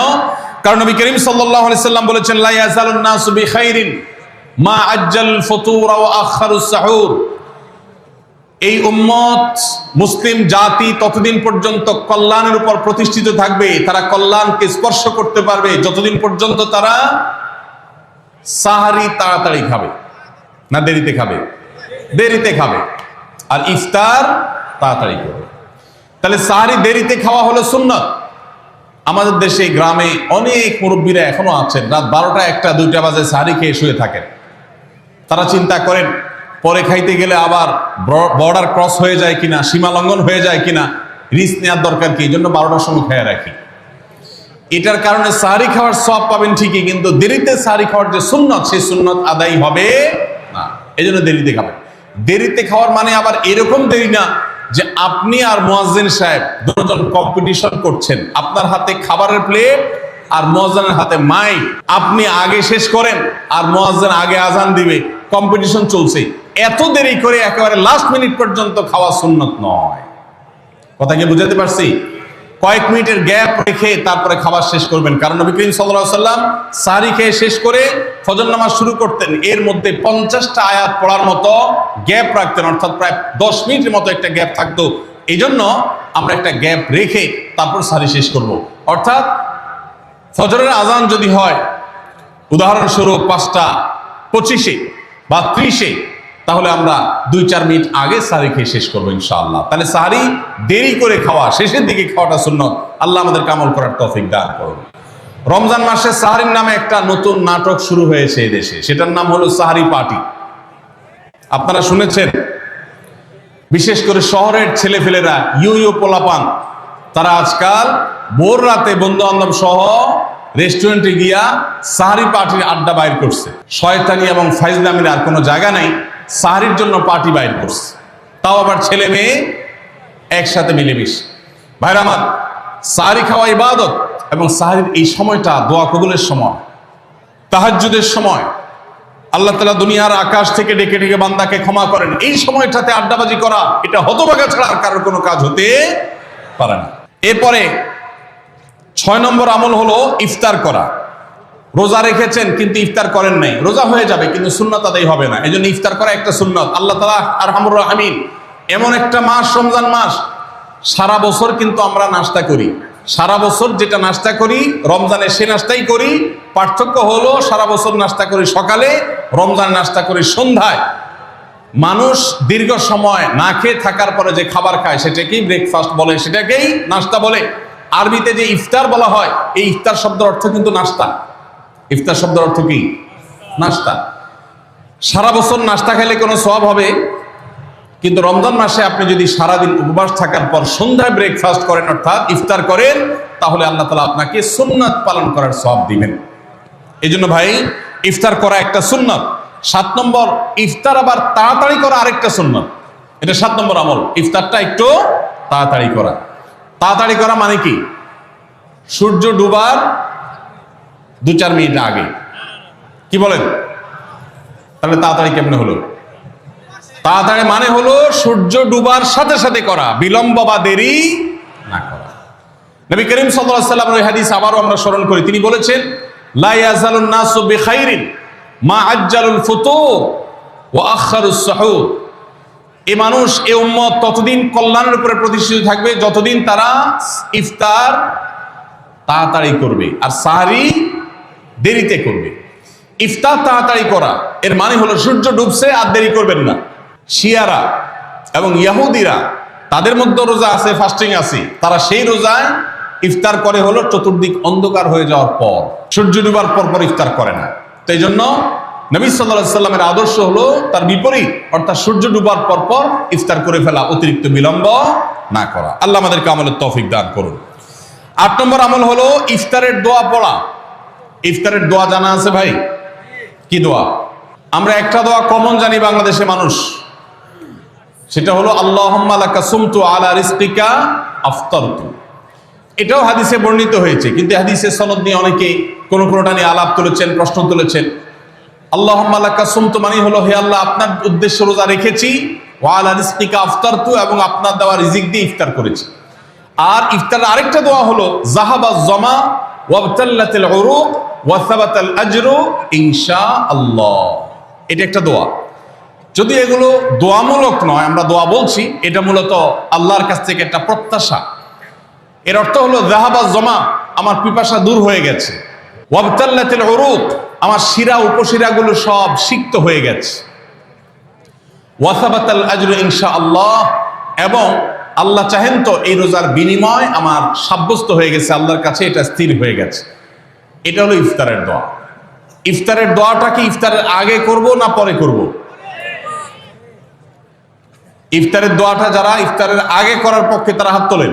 কারণ নবী করিম সাল্লাল্লাহু আলাইহি সাল্লাম বলেছেন, লা ইয়াজালুন নাসু বিখাইরিন মা আজ্জাল ফুতুর ওয়া আখারুস সাহুর। এই উম্মত, মুসলিম জাতি ততদিন পর্যন্ত কল্যাণের উপর প্রতিষ্ঠিত থাকবে, তারা কল্যাণকে স্পর্শ করতে পারবে যতদিন পর্যন্ত তারা সাহারি তাড়াতাড়ি খাবে না দেরিতে খাবে? দেরিতে খাবে। আর ইফতার তাড়াতাড়ি করবে। তাহলে সাহারি দেরিতে খাওয়া হলো সুন্নাত। আমাদের দেশে গ্রামে অনেক মুরব্বীরা এখনো আছেন, রাত 12টা, 1টা, 2টা বাজে সাহারি খেয়ে শুয়ে থাকেন। তারা চিন্তা করেন পরে খাইতে গেলে আবার বর্ডার ক্রস হয়ে যায় কিনা, সীমা লঙ্ঘন হয়ে যায় কিনা, রিস্ক নেওয়ার দরকার কি, এই জন্য 12টার সময় খেয়ে রাখি। এটার কারণে সাহারি খাওয়ার সওয়াব পাবেন ঠিকই, কিন্তু দেরিতে সাহারি খাওয়ার যে সুন্নত, সেই সুন্নত আদায় হবে না। এই জন্য দেরিতে খাবেন। দেরিতে খাওয়ার মানে আবার এরকম দেরি না যে আপনি আর মুয়াজ্জিন সাহেব দুজন কম্পিটিশন করছেন, আপনার হাতে খাবারের প্লেট আর মুয়াজ্জিনের হাতে মাইক, আপনি আগে শেষ করেন আর মুয়াজ্জিন আগে আজান দিবে, কম্পিটিশন চলছে। এত দেরি করে একেবারে লাস্ট মিনিট পর্যন্ত খাওয়া সুন্নত নয়। কথা কি বুঝাতে পারছি? কয়েক মিনিটের গ্যাপ রেখে তারপরে খাবার শেষ করবেন, কারণ নবী করিম সাল্লাল্লাহু আলাইহি ওয়াসাল্লাম সাহরি খেয়ে শেষ করে ফজর নামাজ শুরু করতেন, এর মধ্যে 50টা আয়াত পড়ার মতো গ্যাপ রাখতেন, অর্থাৎ প্রায় 10 মিনিটের মতো একটা গ্যাপ থাকতো। এই জন্য আমরা একটা গ্যাপ রেখে তারপর সাহরি শেষ করব। অর্থাৎ ফজরের আজান যদি হয় উদাহরণস্বরূপ 5:25 বা 30, তাহলে আমরা 2-4 মিনিট আগে সাহরি খেয়ে শেষ করবো ইনশাআল্লাহ। তাহলে সাহরি দেরি করে খাওয়া, শেষের দিকে খাওয়াটা সুন্নত। আল্লাহ আমাদেরকে আমল করার তৌফিক দান করুন। রমজান মাসে সাহরির নামে একটা নতুন নাটক শুরু হয়েছে এই দেশে, সেটার নাম হলো সাহরি পার্টি। আপনারা শুনেছেন? বিশেষ করে শহরের ছেলেফেলেরা, ইউ পোলাপান, তারা আজকাল ভোর রাতে বন্ধু বান্ধব সহ রেস্টুরেন্টে গিয়া সাহরি পার্টির আড্ডা বাইর করছে। শয়তানি এবং ফাইজলামির আর কোনো জায়গা নাই, সাহরির জন্য পার্টি বাইর করছে, তাও আবার ছেলে মেয়ে একসাথে মিলেমিশে। ভাইরা আমার, সাহরি খাওয়া ইবাদত, এবং সাহরির এই সময়টা দোয়া কবুলের সময়, তাহাজ্জুদের সময়। আল্লাহ তাআলা দুনিয়ার আকাশ থেকে ডেকে ডেকে বান্দাকে ক্ষমা করেন। এই সময়টাতে আড্ডাবাজি করা, এটা হতভাগা ছাড়া আর কারোর কোনো কাজ হতে পারে না। এরপরে 6 নম্বর আমল হলো ইফতার করা। রোজা রেখেছেন কিন্তু ইফতার করেন নাই, রোজা হয়ে যাবে কিন্তু সুন্নাত আদায় হবে না, এই জন্য ইফতার করা একটা সুন্নাত। আল্লাহ তাআলা আরহামুর রাহিমিন, এমন একটা মাস রমজান মাস, সারা বছর কিন্তু আমরা নাস্তা করি, সারা বছর যেটা নাস্তা করি রমজানে সে নাস্তাই করি। পার্থক্য হলো সারা বছর নাস্তা করি সকালে, রমজান নাস্তা করি সন্ধ্যায়। মানুষ দীর্ঘ সময় না খেয়ে থাকার পরে যে খাবার খায় সেটাকেই ব্রেকফাস্ট বলে, সেটাকেই নাস্তা বলে। আরবিতে যে ইফতার বলা হয়, এই ইফতার শব্দের অর্থ কিন্তু নাস্তা। ইফতার শব্দের অর্থ কি? নাস্তা। সারা বছর নাস্তা খেলে কোনো সওয়াব হবে, কিন্তু রমজান মাসে আপনি যদি সারাদিন উপবাস থাকার পর সন্ধ্যায় ব্রেকফাস্ট করেন, অর্থাৎ ইফতার করেন, তাহলে আল্লাহ তাআলা আপনাকে সুন্নাত পালন করার সওয়াব দিবেন। এই জন্য ভাই, ইফতার করা একটা সুন্নাত। 7 নম্বর, ইফতার আবার তাড়াতাড়ি করা আরেকটা সুন্নাত। এটা 7 নম্বর আমল, ইফতারটা একটু তাড়াতাড়ি করা। তাড়াতাড়ি করা মানে কি? সূর্য ডুবার 2-4 মিনিট আগে। কি বলেন? তাহলে তাড়াতাড়ি কেমনে হলো? তাড়াতাড়ি মানে হলো সূর্য ডুবার সাথে সাথে করা, বিলম্ব বা দেরি না করা। নবী করিম সাল্লাল্লাহু আলাইহি ওয়াসাল্লামের ওই হাদিস আবারও আমরা স্মরণ করি। তিনি বলেছেন, লা ইয়াজালুন নাসু বিখাইরিন মা আজ্জালুল ফুতুর ওয়া আখারুস সুহুর। এই মানুষ, এই উম্মত ততদিন কল্যাণের উপরে প্রতিষ্ঠিত থাকবে যতদিন তারা ইফতার তাড়াতাড়ি করবে আর সাহরি দেরিতে করবে। ইফতার তাড়াতাড়ি করা এর মানে হলো সূর্য ডুবছে আর দেরি করবেন না। শিয়ারা এবং ইহুদিরা, তাদের মধ্যে রোজা আছে, ফাস্টিং আছে, তারা সেই রোজায় ইফতার করে হলো চতুর্দিক অন্ধকার হয়ে যাওয়ার পর, সূর্য ডুবার পর পর ইফতার করে না। তো এই জন্য নবী সাল্লাল্লাহু আলাইহি সাল্লামের আদর্শ হলো তার বিপরীত, অর্থাৎ সূর্য ডুবার পর পর ইফতার করে ফেলা, অতিরিক্ত বিলম্ব না করা। আল্লাহ আমাদেরকে আমলের তৌফিক দান করুন। 8 নম্বর আমল হলো ইফতারের দোয়া পড়া। ইফতারের দোয়া জানা আছে ভাই? কি দোয়া? আমরা একটা দোয়া কমন জানি বাংলাদেশে মানুষ, সেটা হলো আল্লাহুম্মা লাকা সুমতু আলা রিজকিকা আফতারতু। এটাও হাদিসে বর্ণিত হয়েছে, কিন্তু হাদিসের সনদ নিয়ে অনেকে কোনোটা নিয়ে আলাপ তুলেছেন, প্রশ্ন তুলেছেন। আল্লাহুম্মা লাকা সুমতু মানে হলো, হে আল্লাহ, আপনার উদ্দেশ্যে রোজা রেখেছি, ওয়া আলা রিজকিকা আফতারতু, এবং আপনার দেওয়া রিজিক দিয়ে ইফতার করেছি। আর ইফতারের আরেকটা দোয়া হলো যাহাবাজ জামা ওয়াবতাল্লাতিল উরুক ওয়া সাবাতাল আজরু ইনশাআল্লাহ। এটা একটা দোয়া। যদি এগুলো দোয়ামূলক নয়, আমরা দোয়া বলছি, এটা মূলত আল্লাহর কাছ থেকে একটা প্রত্যাশা। এর অর্থ হলো যাহাবাজ জামা, আমার পিপাসা দূর হয়ে গেছে, ওয়াবতাল্লাতিল উরুক, আমার শিরা উপশিরাগুলো সব সিক্ত হয়ে গেছে, ওয়া সাবাতাল আজরু ইনশাআল্লাহ, এবং আল্লাহ চাহেন তো এই রোজার বিনিময় আমার সাব্যস্ত হয়ে গেছে, আল্লাহর কাছে এটা স্থির হয়ে গেছে। এটা হলো ইফতারের দোয়া। ইফতারের দোয়াটা কি ইফতারের আগে করব না পরে করব? ইফতারের দোয়াটা যারা ইফতারের আগে করার পক্ষে তারা হাত তোলেন,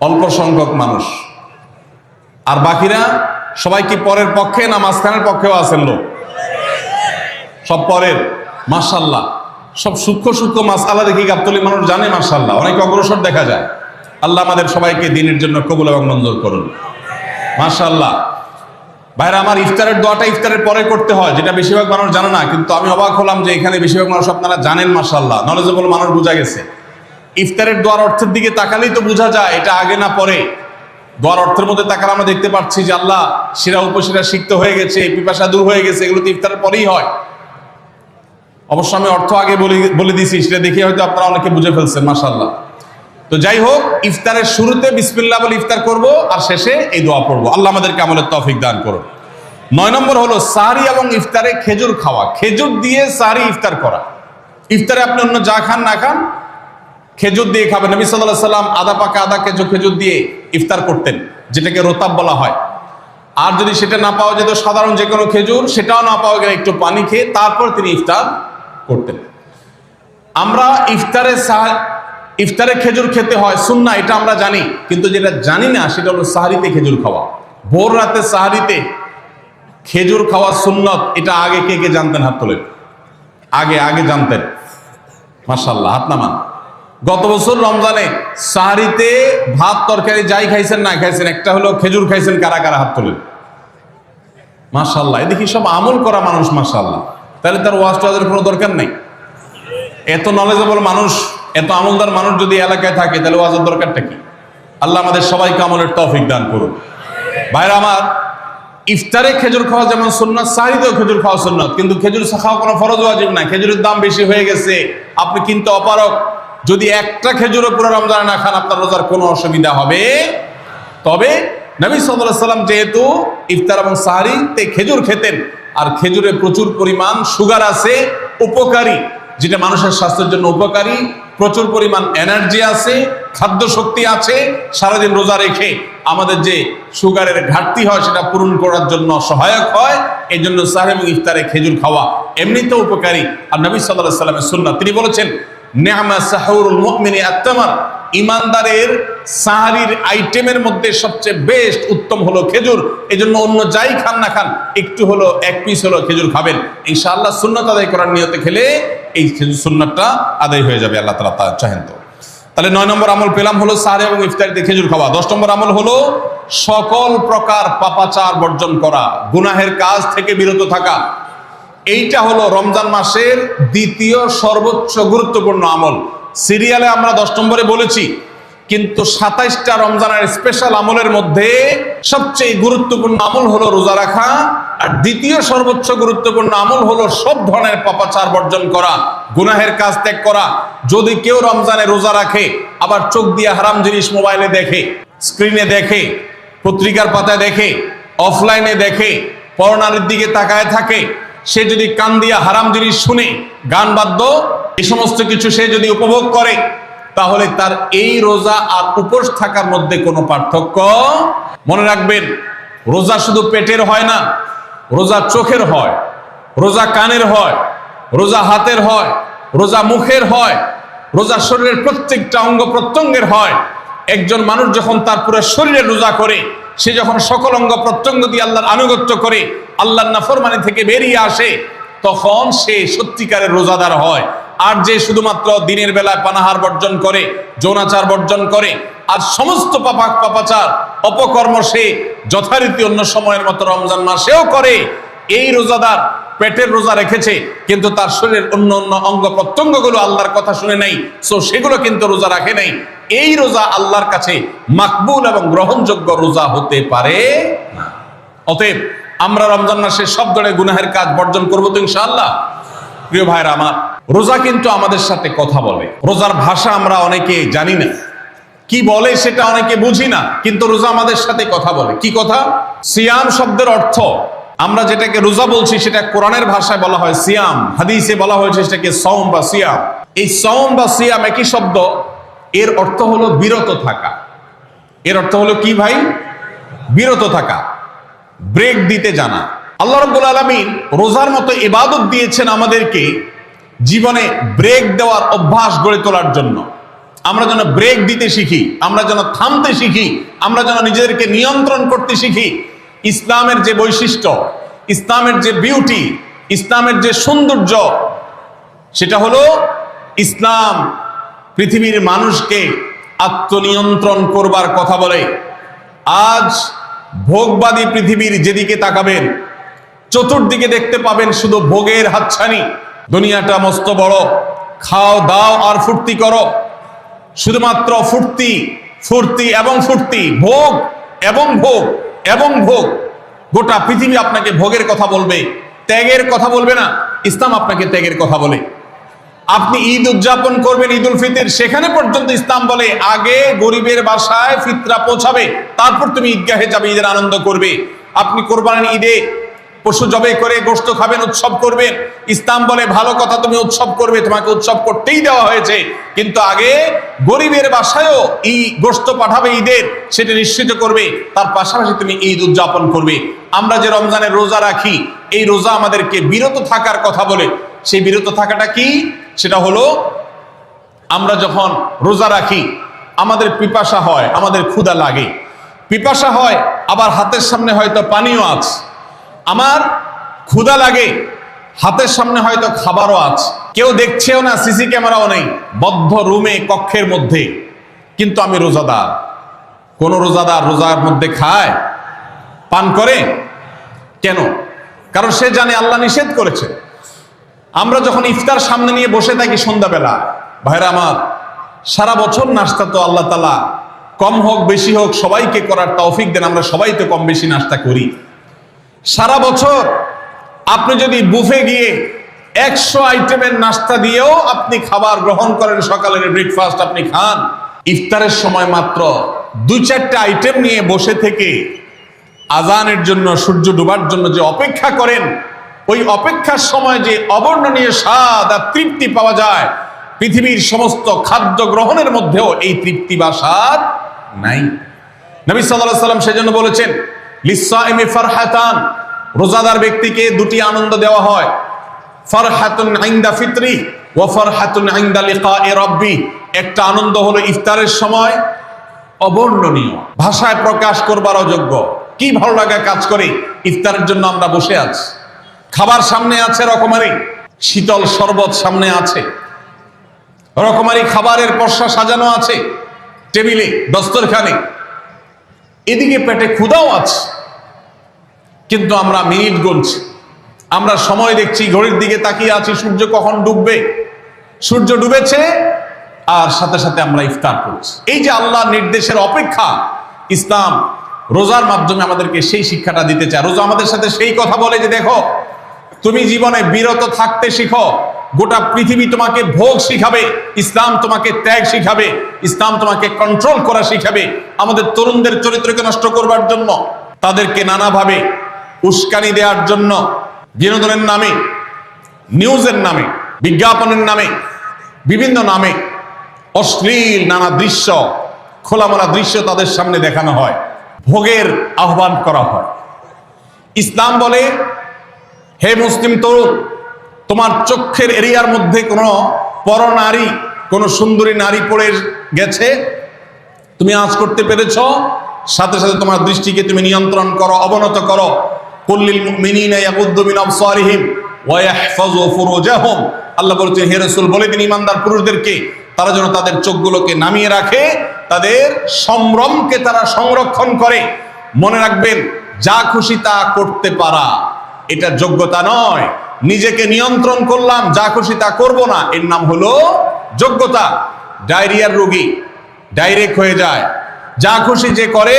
অল্প সংখ্যক মানুষ। আর বাকিরা সবাই কি পরের পক্ষে না মাঝখানের পক্ষেও আছেন লোক? সব পরের। মাশাআল্লাহ, সব সূক্ষ্ম সূক্ষ্ম মাসআলা দেখি গাবতলী মানুষ জানে, মাশাআল্লাহ, অনেক অগ্রসর দেখা যায়। আল্লাহ আমাদের সবাইকে দিনের জন্য কবুল এবং মঞ্জুর করুন। মাশাআল্লাহ। ভাইরা আমার, ইফতারের দোয়াটা ইফতারের পরে করতে হয়, যেটা বেশিরভাগ মানুষ জানে না, কিন্তু আমি অবাক হলাম যে এখানে বেশিরভাগ মানুষ আপনারা জানেন। মাশাআল্লাহ, নলেজেবল মানুষ, বোঝা গেছে। ইফতারের দোয়ার অর্থের দিকে তাকালেই তো বোঝা যায় এটা আগে না পরে। দোয়ার অর্থের মধ্যে তাকালে আমরা দেখতে পাচ্ছি যে আল্লাহ শিরা উপশিরা সিক্ত হয়ে গেছে, পিপাসা দূর হয়ে গেছে, এগুলো তো ইফতারের পরেই হয়। অবশ্য আমি অর্থ আগে বলে দিয়েছি, সেটা দেখে হয়তো আপনারা অনেকে বুঝে ফেলছেন, মাশাআল্লাহ। তো যাই হোক, ইফতারের শুরুতে বিসমিল্লাহ বলে ইফতার করব, আর শেষে এই দোয়া পড়বো। আল্লাহ আমাদেরকে আমলের তৌফিক দান করুন। 9 নম্বর হলো সাহরি এবং ইফতারে খেজুর খাওয়া। খেজুর দিয়ে সাহরি ইফতার করা। ইফতারে আপনি অন্য যা খান না খান, খেজুর দিয়ে খাবেন। নবী সাল্লাল্লাহু আলাইহি সাল্লাম আধা পাকা আধা কেজি খেজুর দিয়ে ইফতার করতেন, যেটাকে রোতাব বলা হয়। আর যদি সেটা না পাওয়া যেত, সাধারণ যে কোনো খেজুর, সেটাও না পাওয়া গেলে একটু পানি খেয়ে তারপর তিনি ইফতার করতেন। আমরা ইফতারে খেজুর খেতে হয় সুন্নাহ, এটা আমরা জানি, কিন্তু যেটা জানি না সেটা হলো সাহরিতে খেজুর খাওয়া। ভোর রাতে সাহরিতে খেজুর খাওয়া সুন্নত, এটা আগে কে কে জানতেন? হাত তোলেন। আগে জানতেন, মাশাআল্লাহ, হাত নামান। গত বছর রমজানে সাহরিতে ভাত তরকারি যাই খাইছেন না খাইছেন, একটা হলো খেজুর খাইছেন, কারা কারা হাত তোলেন? মাশাআল্লাহ, দেখি সব আমল করা মানুষ, মাশাআল্লাহ। তাহলে তার ওয়াজ টোয়াজের কোনো দরকার নেই। এত নলেজেবল মানুষ, এত আমলদার মানুষ যদি এলাকায় থাকে, তাহলে ওয়াজের দরকারটা কি? আল্লাহ আমাদের সবাইকে আমলের তৌফিক দান করুন। ভাইরা আমার, ইফতারে খেজুর খাওয়া যেমন সুন্নাত, সাহরিতেও খেজুর খাওয়া সুন্নাত, কিন্তু খেজুর খাওয়া কোনো ফরজ ওয়াজিব না। খেজুরের দাম বেশি হয়ে গেছে, আপনি কিনতে অপারগ। যদি একটা খেজুরও পুরো রমজানে না খান, আপনার রোজার কোনো অসুবিধা হবে। তবে নবী সাল্লাল্লাহু আলাইহি সাল্লাম যেহেতু ইফতার এবং সাহরিতে খেজুর খেতেন, আর খেজুরে প্রচুর পরিমাণ সুগার আছে, উপকারী, যেটা মানুষের স্বাস্থ্যের জন্য উপকারী, প্রচুর পরিমাণ এনার্জি আছে, খাদ্য শক্তি আছে, সারাদিন রোজা রেখে আমাদের যে সুগারের ঘাটতি হয় সেটা পূরণ করার জন্য সহায়ক হয়। এই জন্য সাহরি এবং ইফতারে খেজুর খাওয়া এমনিতেও উপকারী। আর নবী সাল্লাল্লাহু আলাইহি সাল্লামের সুন্নাত, তিনি বলেছেন, নি'মা সাহুরুল মুমিনি আত-তামার, ইমানদারের সাহরির আইটেমের মধ্যে সবচেয়ে বেস্ট উত্তম হলো খেজুর। এই জন্য অন্য যাই খান না খান, একটু হলো, এক পিস হলো খেজুর খাবেন, ইনশাআল্লাহ সুন্নাত আদায় করার নিয়তে খেলে এই খেজুর সুন্নাতটা আদায় হয়ে যাবে, আল্লাহ তাআলা তা চাহেন। তো তাহলে 9 নম্বর আমল পেলাম হলো সাহরি এবং ইফতারিতে খেজুর খাওয়া। 10 নম্বর আমল হলো সকল প্রকার পাপাচার বর্জন করা, গুনাহের কাজ থেকে বিরত থাকা। এইটা হলো রমজান মাসের দ্বিতীয় সর্বোচ্চ গুরুত্বপূর্ণ আমল। সিরিয়ালে আমরা 10 নম্বরে বলেছি, কিন্তু 27টা রমজানের স্পেশাল আমলের মধ্যে সবচেয়ে গুরুত্বপূর্ণ আমল হলো রোজা রাখা, আর দ্বিতীয় সর্বোচ্চ গুরুত্বপূর্ণ আমল হলো সব ধরনের পাপাচার বর্জন করা, গুনাহের কাজ ত্যাগ করা। যদি কেউ রমজানে রোজা রাখে, আবার চোখ দিয়ে হারাম জিনিস মোবাইলে দেখে, স্ক্রিনে দেখে, পত্রিকার পাতায় দেখে, অফলাইনে দেখে, পরনারীর দিকে তাকায় থাকে, সে যদি কান দিয়া হারাম জিনিস শুনে, গান বাদ্য, এই সমস্ত কিছু সে যদি উপভোগ করে, তাহলে তার এই রোজা আর উপোস থাকার মধ্যে কোনো পার্থক্য। মনে রাখবেন, রোজা শুধু পেটের হয় না, রোজা চোখের হয়, রোজা কানের হয়, রোজা হাতের হয়, রোজা মুখের হয়, রোজা শরীরের প্রত্যেকটা অঙ্গ প্রত্যঙ্গের হয়। একজন মানুষ যখন তার পুরো শরীরে রোজা করে, সে যখন সকল অঙ্গ প্রত্যঙ্গ দিয়ে আল্লাহর আনুগত্য করে, আল্লাহর নাফরমানি থেকে বেরিয়ে আসে, তখন সে সত্যিকারের রোজাদার হয়। আর যে শুধুমাত্র দিনের বেলায় পানাহার বর্জন করে, যৌনাচার বর্জন করে, আর সমস্ত পাপাচার অপকর্ম সে যথারীতি অন্য সময়ের মতো রমজান মাসেও করে, এই রোজাদার পেটের রোজা রেখেছে, কিন্তু তার শরীরের অন্য অন্য অঙ্গ প্রত্যঙ্গগুলো আল্লাহর কথা শুনে নাই, সো সেগুলো কিন্তু রোজা রাখে নাই। এই রোজা আল্লাহর কাছে মাকবুল এবং গ্রহণযোগ্য রোজা হতে পারে না। অতএব আমরা রমজান মাসে সব ধরনের গুনাহের কাজ বর্জন করবো তো ইনশাআল্লাহ। প্রিয় ভাইরা আমার, রোজা কিন্তু আমাদের সাথে কথা বলে। রোজার ভাষা আমরা অনেকে জানি না, কি বলে সেটা অনেকে বুঝি না, কিন্তু রোজা আমাদের সাথে কথা বলে। কি কথা? সিয়াম শব্দের অর্থ, আমরা যেটাকে রোজা বলছি সেটা কোরআনের ভাষায় বলা হয় সিয়াম, হাদিসে বলা হয়েছে সেটাকে সওম বা সিয়াম। এই সওম বা সিয়াম একই শব্দ, এর অর্থ হলো বিরত থাকা। এর অর্থ হলো কি ভাই? বিরত থাকা, ব্রেক দিতে জানা। আল্লাহ রাব্বুল আলামিন রোজার মতো ইবাদত দিয়েছেন আমাদেরকে জীবনে ব্রেক দেওয়ার অভ্যাস গড়ে তোলার জন্য। আমরা যেন ব্রেক দিতে শিখি, আমরা যেন থামতে শিখি, আমরা যেন নিজেদেরকে নিয়ন্ত্রণ করতে শিখি। ইসলামের যে বৈশিষ্ট্য, ইসলামের যে বিউটি, ইসলামের যে সৌন্দর্য, সেটা হলো ইসলাম পৃথিবীর মানুষকে আত্মনিয়ন্ত্রণ করবার কথা বলে। আজ ভোগবাদী পৃথিবীর যেদিকে তাকাবেন, চতুর্দিকে দেখতে পাবেন শুধু ভোগের হাতছানি। দুনিয়াটা মস্ত বড়, খাও দাও আর ফুর্তি করো। শুধুমাত্র ফুর্তি ফুর্তি এবং ফুর্তি, ভোগ এবং ভোগ এবং ভোগ। গোটা পৃথিবী আপনাকে ভোগের কথা বলবে, ত্যাগের কথা বলবে না। ইসলাম আপনাকে ত্যাগের কথা বলে। আপনি ঈদ উদযাপন করবেন, ঈদ উল ফিতর, সেখানে পর্যন্ত ইসলাম বলে আগে গরিবের বাসায় ফিতরা পৌঁছাবে, তারপর তুমি ঈদগাহে যাবে, ঈদের আনন্দ করবে। আপনি কোরবানির ঈদে পশু জবাই করে গোশত খাবেন, উৎসব করবেন। ইসলাম বলে ভালো কথা, তুমি উৎসব করবে, তোমাকে উৎসব করতেই দেওয়া হয়েছে, কিন্তু আগে গরিবের বাসায়ও এই গোশত পাঠাবে ঈদের, সেটা নিশ্চিত করবে, তার পাশাপাশি তুমি ঈদ উদযাপন করবে। আমরা যে রমজানের রোজা রাখি, এই রোজা আমাদেরকে বিরত থাকার কথা বলে। সেই বিরত থাকাটা কি? সেটা হলো আমরা যখন রোজা রাখি আমাদের পিপাসা হয়, আমাদের ক্ষুধা লাগে, পিপাসা হয়, আবার হাতের সামনে হয়তো পানিও আছে, আমার ক্ষুধা লাগে, হাতের সামনে হয়তো খাবারও আছে, কেউ দেখছেও না, সিসি ক্যামেরাও নেই, বদ্ধ রুমে কক্ষের মধ্যে, কিন্তু আমি রোজাদার। কোন রোজাদার রোজার মধ্যে খায়, পান করে? কেন? কারণ সে জানে আল্লাহ নিষেধ করেছে। আমরা যখন ইফতার সামনে নিয়ে বসে থাকি সন্ধ্যাবেলা, ভাইরা আমার, সারা বছর নাস্তা তো আল্লাহ তাআলা কম হোক বেশি হোক সবাইকে করার তৌফিক দেন, আমরা সবাই তো কম বেশি নাস্তা করি সারা বছর। আপনি যদি বুফে গিয়ে 100 আইটেমের নাস্তা দিয়েও আপনি খাবার গ্রহণ করেন, সকালের ব্রেকফাস্ট আপনি খান, ইফতারের সময় মাত্র 2-4টা আইটেম নিয়ে বসে থেকে আজানের জন্য, সূর্য ডুবার জন্য যে অপেক্ষা করেন, ওই অপেক্ষার সময় যে অবর্ণনীয় স্বাদ আর তৃপ্তি পাওয়া যায়, পৃথিবীর সমস্ত খাদ্য গ্রহণের মধ্যেও এই তৃপ্তি বা স্বাদ নাই। নবী সাল্লাল্লাহু আলাইহি ওয়াসাল্লাম সেজন্য বলেছেন, লিসসাইমি ফারহাতান, রোজাদার ব্যক্তিকে দুটি আনন্দ দেওয়া হয়, ফারহাতুন ইনদা ফিতরি ওয়া ফারহাতুন ইনদা লিকাই রাব্বি। একটা আনন্দ হলো ইফতারের সময়, অবর্ণনীয়, ভাষায় প্রকাশ করবার অযোগ্য, কি ভালো লাগা কাজ করে। ইফতারের জন্য আমরা বসে আছি, খাবার সামনে আছে, রকমারি শীতল শরবত সামনে আছে, রকমারি খাবারের পসরা সাজানো আছে টেবিলে, দস্তরখানে, এদিকে পেটে ক্ষুধাও আছে, কিন্তু আমরা মিনিট গুনছি, আমরা সময় দেখছি, ঘড়ির দিকে তাকিয়ে আছি, সূর্য কখন ডুববে। সূর্য ডুবেছে আর সাথে সাথে আমরা ইফতার করছি। এই যে আল্লাহর নির্দেশের অপেক্ষা, ইসলাম রোজার মাধ্যমে আমাদেরকে সেই শিক্ষাটা দিতে চায়। রোজা আমাদের সাথে সেই কথা বলে যে দেখো, তুমি জীবনে বিরত থাকতে শিখো, গোটা পৃথিবী তোমাকে ভোগ শিখাবে, ইসলাম তোমাকে ত্যাগ শিখাবে, ইসলাম তোমাকে কন্ট্রোল করা শিখাবে। আমাদের তরুণদের চরিত্রকে নষ্ট করবার জন্য, তাদেরকে নানাভাবে উস্কানি দেওয়ার জন্য, বিনোদনের নামে, নিউজের নামে, বিজ্ঞাপনের নামে, বিভিন্ন নামে অশ্লীল নানা দৃশ্য, খোলামেলা দৃশ্য তাদের সামনে দেখানো হয়, ভোগের আহ্বান করা হয়। ইসলাম বলে, হে মুসলিম তরুণ, তোমার চোখের এরিয়ার মধ্যে কোনো পরনারী, কোনো সুন্দরী নারী পড়ে গেছে, তুমি আঁচ করতে পেরেছ, সাথে সাথে তোমার দৃষ্টিকে তুমি নিয়ন্ত্রণ করো, অবনত করো। কুল্লিল মুমিনিনা ইয়াগুদ্দু মিন আবসারিহিম ওয়া ইয়াহফাযু ফুরুজাহুম। আল্লাহ বলছেন, হে রাসূল বলে দিন ঈমানদার পুরুষদেরকে, তারা যেন তাদের চোখগুলোকে নামিয়ে রাখে, তাদের সম্ভ্রমকে তারা সংরক্ষণ করে। মনে রাখবেন, যা খুশি তা করতে পারা এটা যোগ্যতা নয়। নিজেকে নিয়ন্ত্রণ করলাম, যা খুশি তা করব না, এর নাম হলো যোগ্যতা। ডায়রিয়ার রোগী ডাইরেক্ট হয়ে যায়, যা খুশি যে করে,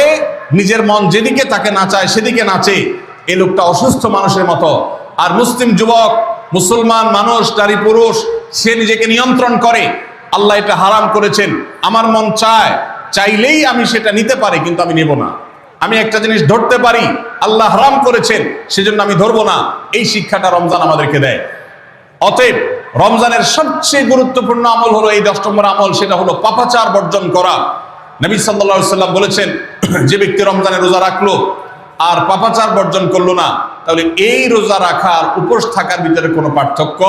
নিজের মন যেদিকে তাকে নাচায় সেদিকে নাচে, এই লোকটা অসুস্থ মানুষের মতো। আর মুসলিম যুবক, মুসলমান মানুষ, নারী পুরুষ, সে নিজেকে নিয়ন্ত্রণ করে। আল্লাহ এটা হারাম করেছেন, আমার মন চায়, চাইলেই আমি সেটা নিতে পারি, কিন্তু আমি নেব না। আমি একটা জিনিস ধরতে পারি, আল্লাহ হারাম করেছেন, সেজন্য আমি ধরবো না। এই শিক্ষাটা রমজান আমাদেরকে দেয়। অতএব রমজানের সবচেয়ে গুরুত্বপূর্ণ আমল হলো এই 10 নম্বর আমল, সেটা হলো পাপাচার বর্জন করা। নবী সাল্লাল্লাহু আলাইহি ওয়াসাল্লাম বলেছেন, যে ব্যক্তি রমজানে রোজা রাখলো আর পাপাচার বর্জন করলো না, তাহলে এই রোজা রাখার উপোস থাকার ভিতরে কোনো পার্থক্য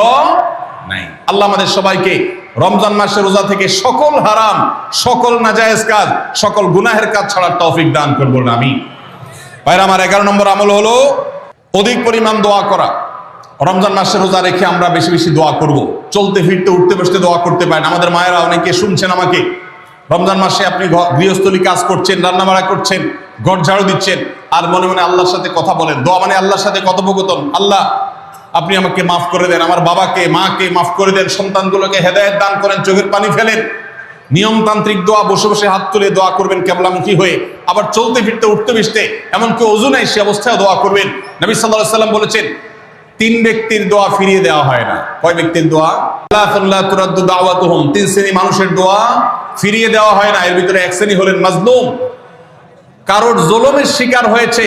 নাই। আল্লাহ আমাদের সবাইকে রমজান মাসের রোজা থেকে সকল হারাম, সকল নাজায়েজ কাজ, সকল গুনাহের কাজ ছাড়ার তৌফিক দান করবো না আমি। ভাইরা আমার, 11 নম্বর আমল হলো অধিক পরিমাণ দোয়া করা। রমজান মাসের রোজা রেখে আমরা বেশি বেশি দোয়া করব। চলতে ফিরতে, উঠতে বসতে দোয়া করতে পারেন। আমাদের মায়েরা অনেকে শুনছেন আমাকে, রমজান মাসে আপনি গৃহস্থলী কাজ করছেন, রান্নাবাড়া করছেন, ঘর ঝাড়ু দিচ্ছেন, আর মনে মনে আল্লাহর সাথে কথা বলেন। দোয়া মানে আল্লাহর সাথে কথোপকথন। আল্লাহ, আপনি আমাকে মাফ করে দেন, আমার বাবাকে মাকে মাফ করে দেন, সন্তানগুলোকে হেদায়েত দান করেন, চোখের পানি ফেলেন। নিয়মতান্ত্রিক দোয়া, বসে বসে হাত তুলে দোয়া করবেন কেবলামুখী হয়ে, আবার চলতে ফিরতে উঠতে বসতে, এমনকি ওযু নাই সে অবস্থায় দোয়া করবেন। নবী সাল্লাল্লাহু আলাইহি ওয়াসাল্লাম বলেছেন 3 ব্যক্তির দোয়া ফিরিয়ে দেওয়া হয় না। কয় ব্যক্তির দোয়া? লা তুরাদ্দু দাওয়াতুহুম, 3 শ্রেণী মানুষের দোয়া ফিরিয়ে দেওয়া হয় না। এর ভিতরে এক শ্রেণী হলেন মাজলুম, কারোর জুলুমের শিকার হয়েছে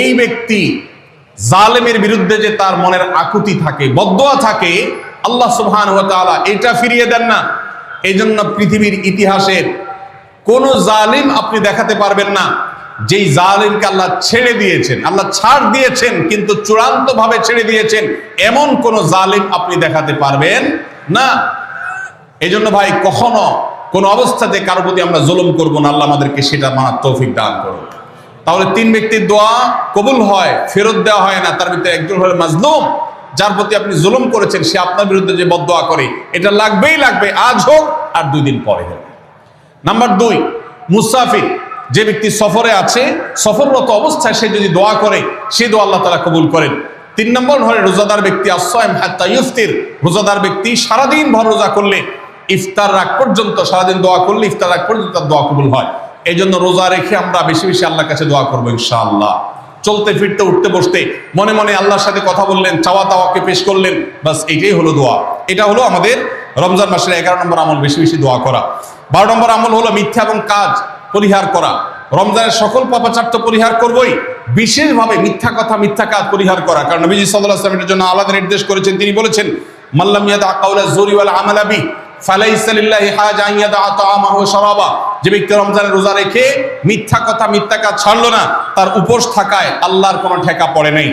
এই ব্যক্তি, জালেমের বিরুদ্ধে যে তার মনের আকুতি থাকে, বদদোয়া থাকে, আল্লাহ সুবহানাহু ওয়া তাআলা এটা ফিরিয়ে দেন না। এই জন্য পৃথিবীর ইতিহাসের কোন জালিম আপনি দেখাতে পারবেন না যেই জালিমকে আল্লাহ ছেড়ে দিয়েছেন, আল্লাহ ছাড় দিয়েছেন কিন্তু চূড়ান্ত ভাবে ছেড়ে দিয়েছেন, এমন কোন জালিম আপনি দেখাতে পারবেন না। এই জন্য ভাই কখনো কোন অবস্থাতে কারো প্রতি আমরা জুলুম করব না, আল্লাহ আমাদেরকে সেটা মানার তৌফিক দান করুন। তাহলে 3 ব্যক্তির দোয়া কবুল হয়, ফেরত দেওয়া হয় না। তার ভিতরে একজন হলো মাজলুম, যার প্রতি আপনি জুলুম করেছেন, সে আপনার বিরুদ্ধে যে বদদোয়া করে, এটা লাগবেই লাগবে, আজ হোক আর 2 দিন পরে হোক। নাম্বার 2, মুসাফির, যে ব্যক্তি সফরে আছে, সফররত অবস্থায় সে যদি দোয়া করে, সে দোয়া আল্লাহ তাআলা কবুল করেন। 3 নম্বর হলো রোজাদার ব্যক্তি, আসসাইম হাত্তা ইফতির, রোজাদার ব্যক্তি সারাদিন ভর রোজা করলে ইফতার রাগ পর্যন্ত, সারাদিন দোয়া করলে ইফতার রাগ পর্যন্ত তার দোয়া কবুল হয়। এই জন্য রোজা রেখে আমরা বেশি বেশি আল্লাহর কাছে দোয়া করবো ইনশাআল্লাহ। চলতে ফিরতে উঠতে বসতে মনে মনে আল্লাহর সাথে কথা বললেন, চাওয়া তাওয়াকে পেশ করলেন, বাস এইটাই হলো দোয়া। এটা হলো আমাদের রমজান মাসের 11 নম্বর আমল, বেশি বেশি দোয়া করা। 12 নম্বর আমল হলো মিথ্যা এবং কাজ পরিহার করা। রমজানের সকল পাপাচার তো পরিহার করবই, বিশেষভাবে মিথ্যা কথা, মিথ্যা কাজ পরিহার করা। কারণ নবীজি সাল্লাল্লাহু আলাইহি ওয়াসাল্লাম এর জন্য আলাদা নির্দেশ করেছেন। তিনি বলেছেন, মাল্লাম ইয়াদা কাওলা যুরি ওয়াল আমালা বি ফালাইসা লিল্লাহি হাজা আন ইয়াদা তাআমাহু ওয়া শারাবা। যে ব্যক্তি রমজানের রোজা রেখে মিথ্যা কথা, মিথ্যা কাজ ছাড়লো না, তার উপোস থাকায় আল্লাহর কোনো ঠেকা পড়ে নাই।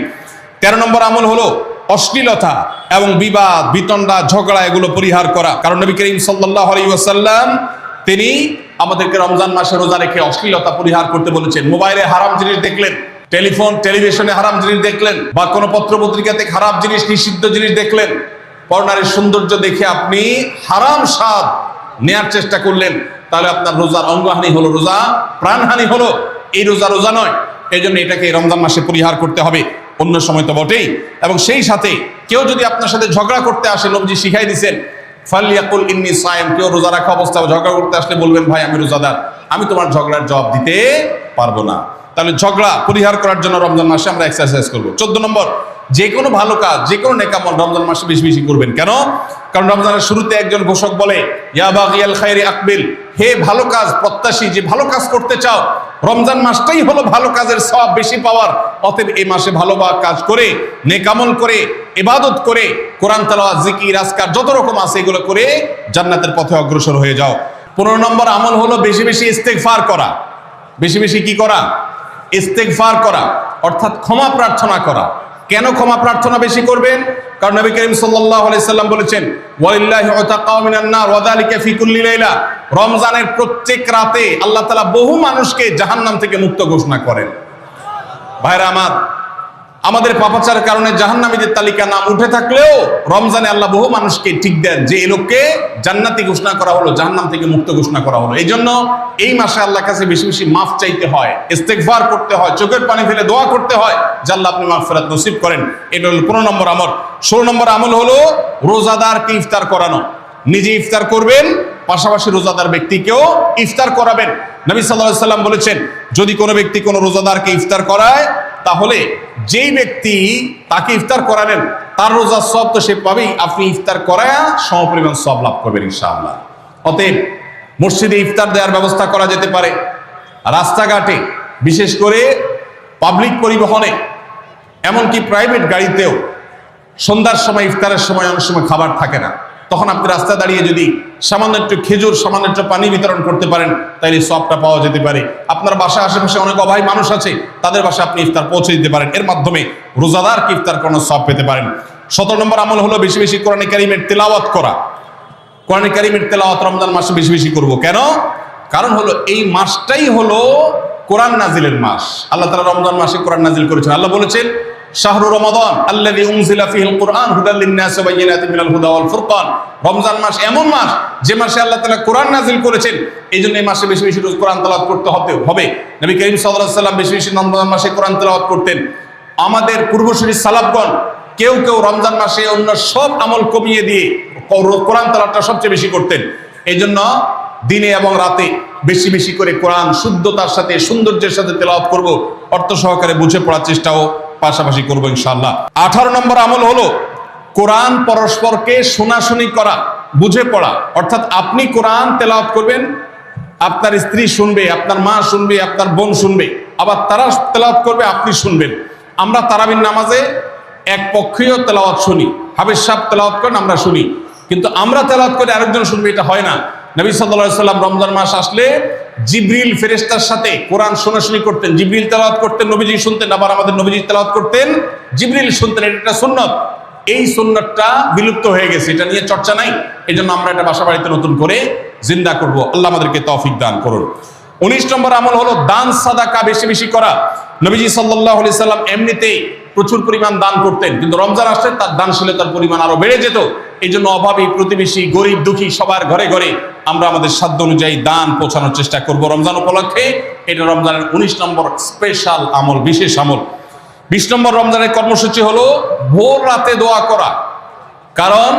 13 নম্বর আমল হলো অশ্লীলতা এবং বিবাদ, বিতণ্ডা, ঝগড়া, এগুলো পরিহার করা। কারণ নবী করিম সাল্লাল্লাহু আলাইহি ওয়াসাল্লাম তিনি আমাদেরকে রমজান মাসে রোজা রেখে অশ্লীলতা পরিহার করতে বলেছেন। মোবাইলে হারাম জিনিস দেখলেন, টেলিভিশনে হারাম জিনিস দেখলেন, বা কোনো পত্র পত্রিকাতে খারাপ জিনিস, নিষিদ্ধ জিনিস দেখলেন, পর্নারের সৌন্দর্য দেখে আপনি হারাম স্বাদ নেয়ার চেষ্টা করলেন, তাহলে আপনার রোজার অঙ্গহানি হলো, রোজা প্রাণহানি হলো। এই রোজা নয়। এই জন্য এটাকে রমজান মাসে পরিহার করতে হবে, অন্য সময় তো বটেই। এবং সেই সাথে কেউ যদি আপনার সাথে ঝগড়া করতে আসে, নবীজি শিখাই দিয়েছেন, ফালিয়াকুল ইন্নী সায়েম, কেউ রোজা রাখা অবস্থায় ঝগড়া করতে আসলে বলবেন, ভাই আমি রোজাদার, আমি তোমার ঝগড়ার জবাব দিতে পারবো না। তাহলে ঝগড়া পরিহার করার জন্য রমজান মাসে আমরা এক্সারসাইজ করবো। 14 নম্বর, যে কোনো ভালো কাজ, যে কোনো নেকামল রমজান মাসে বেশি বেশি করবেন। কেন? কারণ রমজানের শুরুতে একজন ঘোষক বলে, ইয়া বাগিয়াল খায়রি আকবিল, হে ভালো কাজ প্রত্যাশী, যে ভালো কাজ করতে চাও, রমজান মাসটাই হলো ভালো কাজের সওয়াব বেশি পাওয়ার। অতএব এই মাসে ভালো কাজ করে, নেকামল করে, ইবাদত করে, কোরআন তেলাওয়াত, জিকির, আজকার যত রকম আছে এগুলো করে জান্নাতের পথে অগ্রসর হয়ে যাও। 15 নম্বর আমল হলো বেশি বেশি ইস্তেগফার করা। বেশি বেশি কি করা? ইস্তেগফার করা, অর্থাৎ ক্ষমা প্রার্থনা করা। কেন ক্ষমা প্রার্থনা বেশি করবেন? কারণ নবী করিম সাল্লাল্লাহু আলাইহি সাল্লাম বলেছেন, ওয়ালিল্লাহি উতাকাউ মিনান নার ওয়া যালিকা ফি কুল্লি লাইলা, রমজানের প্রত্যেক রাতে আল্লাহ তাআলা বহু মানুষকে জাহান্নাম থেকে মুক্ত ঘোষণা করেন। ভাইরা আমার, আমাদের পাপাচারের কারণে জাহান্নামীদের তালিকা নাম উঠে থাকলেও রমজানে আল্লাহ বহু মানুষকে ঠিক দেন যে এই লোককে জান্নাতি ঘোষণা করা হলো, জাহান্নাম থেকে মুক্ত ঘোষণা করা হলো। এই জন্য এই মাসে আল্লাহর কাছে বেশি বেশি মাফ চাইতে হয়, ইস্তেগফার করতে হয়, চোখের পানি ফেলে দোয়া করতে হয় যে আল্লাহ আপনি মাগফিরাত নসিব করেন। এটা হলো 15 নম্বর আমল। 16 নম্বর আমল হলো রোজাদারকে ইফতার করানো। নিজে ইফতার করবেন, পাশাপাশি রোজাদার ব্যক্তিকেও ইফতার করাবেন। নবী সাল্লাল্লাহু আলাইহি সাল্লাম বলেছেন, যদি কোনো ব্যক্তি কোনো রোজাদারকে ইফতার করায়, তাহলে যেই ব্যক্তি তাকে ইফতার করালেন তার রোজার সওয়াব তো সে পাবেই, আপনি ইফতার করায়া সমপরিমাণ সওয়াব লাভ করবেন ইনশাআল্লাহ। অতএব মসজিদে ইফতার দেওয়ার ব্যবস্থা করা যেতে পারে, রাস্তাঘাটে, বিশেষ করে পাবলিক পরিবহনে, এমনকি প্রাইভেট গাড়িতেও সন্ধ্যার সময়, ইফতারের সময় অনেক সময় খাবার থাকে না, তখন আপনি রাস্তায় দাঁড়িয়ে যদি সামান্য একটু খেজুর, সামান্য একটু পানি বিতরণ করতে পারেন, তাহলে সওয়াবটা পাওয়া যেতে পারে। আপনার বাসার আশেপাশে অনেক অভাবী মানুষ আছে, তাদের বাসায় আপনি ইফতার পৌঁছে দিতে পারেন, এর মাধ্যমে রোজাদারকে ইফতার করানোর সওয়াব পেতে পারেন। 17 নম্বর আমল হলো বেশি বেশি কোরআন কারীমের তেলাওয়াত করা। কোরআন কারীমের তেলাওয়াত রমজান মাসে বেশি বেশি করব। কেন? কারণ হলো এই মাসটাই হলো কোরআন নাজিলের মাস। আল্লাহ তাআলা রমজান মাসে কোরআন নাজিল করেছেন। আল্লাহ বলেছেন, শাহরু রমাদান আল্লাযী উনজিলা ফীহিল কুরআন হুদাল লিন-নাস ওয়া বায়িনাতিন মিনাল হুদা ওয়াল ফুরকান। রমজান মাস এমন মাস যে মাসে আল্লাহ তাআলা কোরআন নাজিল করেছেন, এইজন্য এই মাসে বেশি বেশি রোজ কোরআন তেলাওয়াত করতে হবে। নবী করিম সাল্লাল্লাহু আলাইহি ওয়াসাল্লাম বেশি বেশি রমজান মাসে কোরআন তেলাওয়াত করতেন। আমাদের পূর্বসূরি সালাফগণ কেউ কেউ রমজান মাসে অন্য সব আমল কমিয়ে দিয়ে কোরআন তেলাওয়াতটা সবচেয়ে বেশি করতেন। এই জন্য দিনে এবং রাতে বেশি বেশি করে কোরআন শুদ্ধতার সাথে সৌন্দর্যের সাথে তেলাওয়াত করব, অর্থ সহকারে বুঝে পড়ার চেষ্টাও পাশাপাশি করবো ইনশাআল্লাহ। 18 নম্বর আমল হলো কোরআন পরস্পরকে শোনাশুনি করা, বুঝে পড়া। অর্থাৎ আপনি কোরআন তেলাওয়াত করবেন, আপনার স্ত্রী শুনবে, আপনার মা শুনবে, আপনার বোন শুনবে, আবার তারা তেলাওয়াত করবে, আপনি শুনবেন। আমরা তারাবির নামাজে এক পক্ষীয় তেলাওয়াত শুনি, হাফেজ সাহেব তেলাওয়াত করেন, আমরা শুনি, কিন্তু আমরা তেলাওয়াত করে আরেকজন শুনবে, এটা হয় না। নবী সাল্লাল্লাহু আলাইহি সাল্লাম রমজান মাস আসলে জিবরিল ফেরেশতার সাথে কোরআন শোনাশুনি করতেন, জিবরিল তেলাওয়াত করতেন, নবীজি শুনতেন, আবার আমাদের নবীজি তেলাওয়াত করতেন, জিবরিল শুনতেন। এটা একটা সুন্নাত। এই সুন্নাতটা বিলুপ্ত হয়ে গেছে, এটা নিয়ে চর্চা নাই। এই জন্য আমরা এটা বাসা বাড়িতে নতুন করে জিন্দা করব। আল্লাহ আমাদেরকে তৌফিক দান করুন। 19 নম্বর আমল হলো দান সাদাকা বেশি বেশি করা। নবীজি সাল্লাল্লাহু আলাইহি সাল্লাম এমনিতেই প্রচুর পরিমাণ দান করতেন, কিন্তু রমজান আসলে তার দানশীলতার পরিমাণ আরো বেড়ে যেত। এই জন্য অভাবী, প্রতিবেশী, গরিব দুঃখী সবার ঘরে ঘরে আমরা আমাদের সাধ্য অনুযায়ী দান পৌঁছানোর চেষ্টা করব রমজান উপলক্ষে। এটা রমজানের 19 নম্বর স্পেশাল আমল, বিশেষ আমল। 20 নম্বর রমজানের কর্মসূচি হলো ভোর রাতে দোয়া করা। কারণ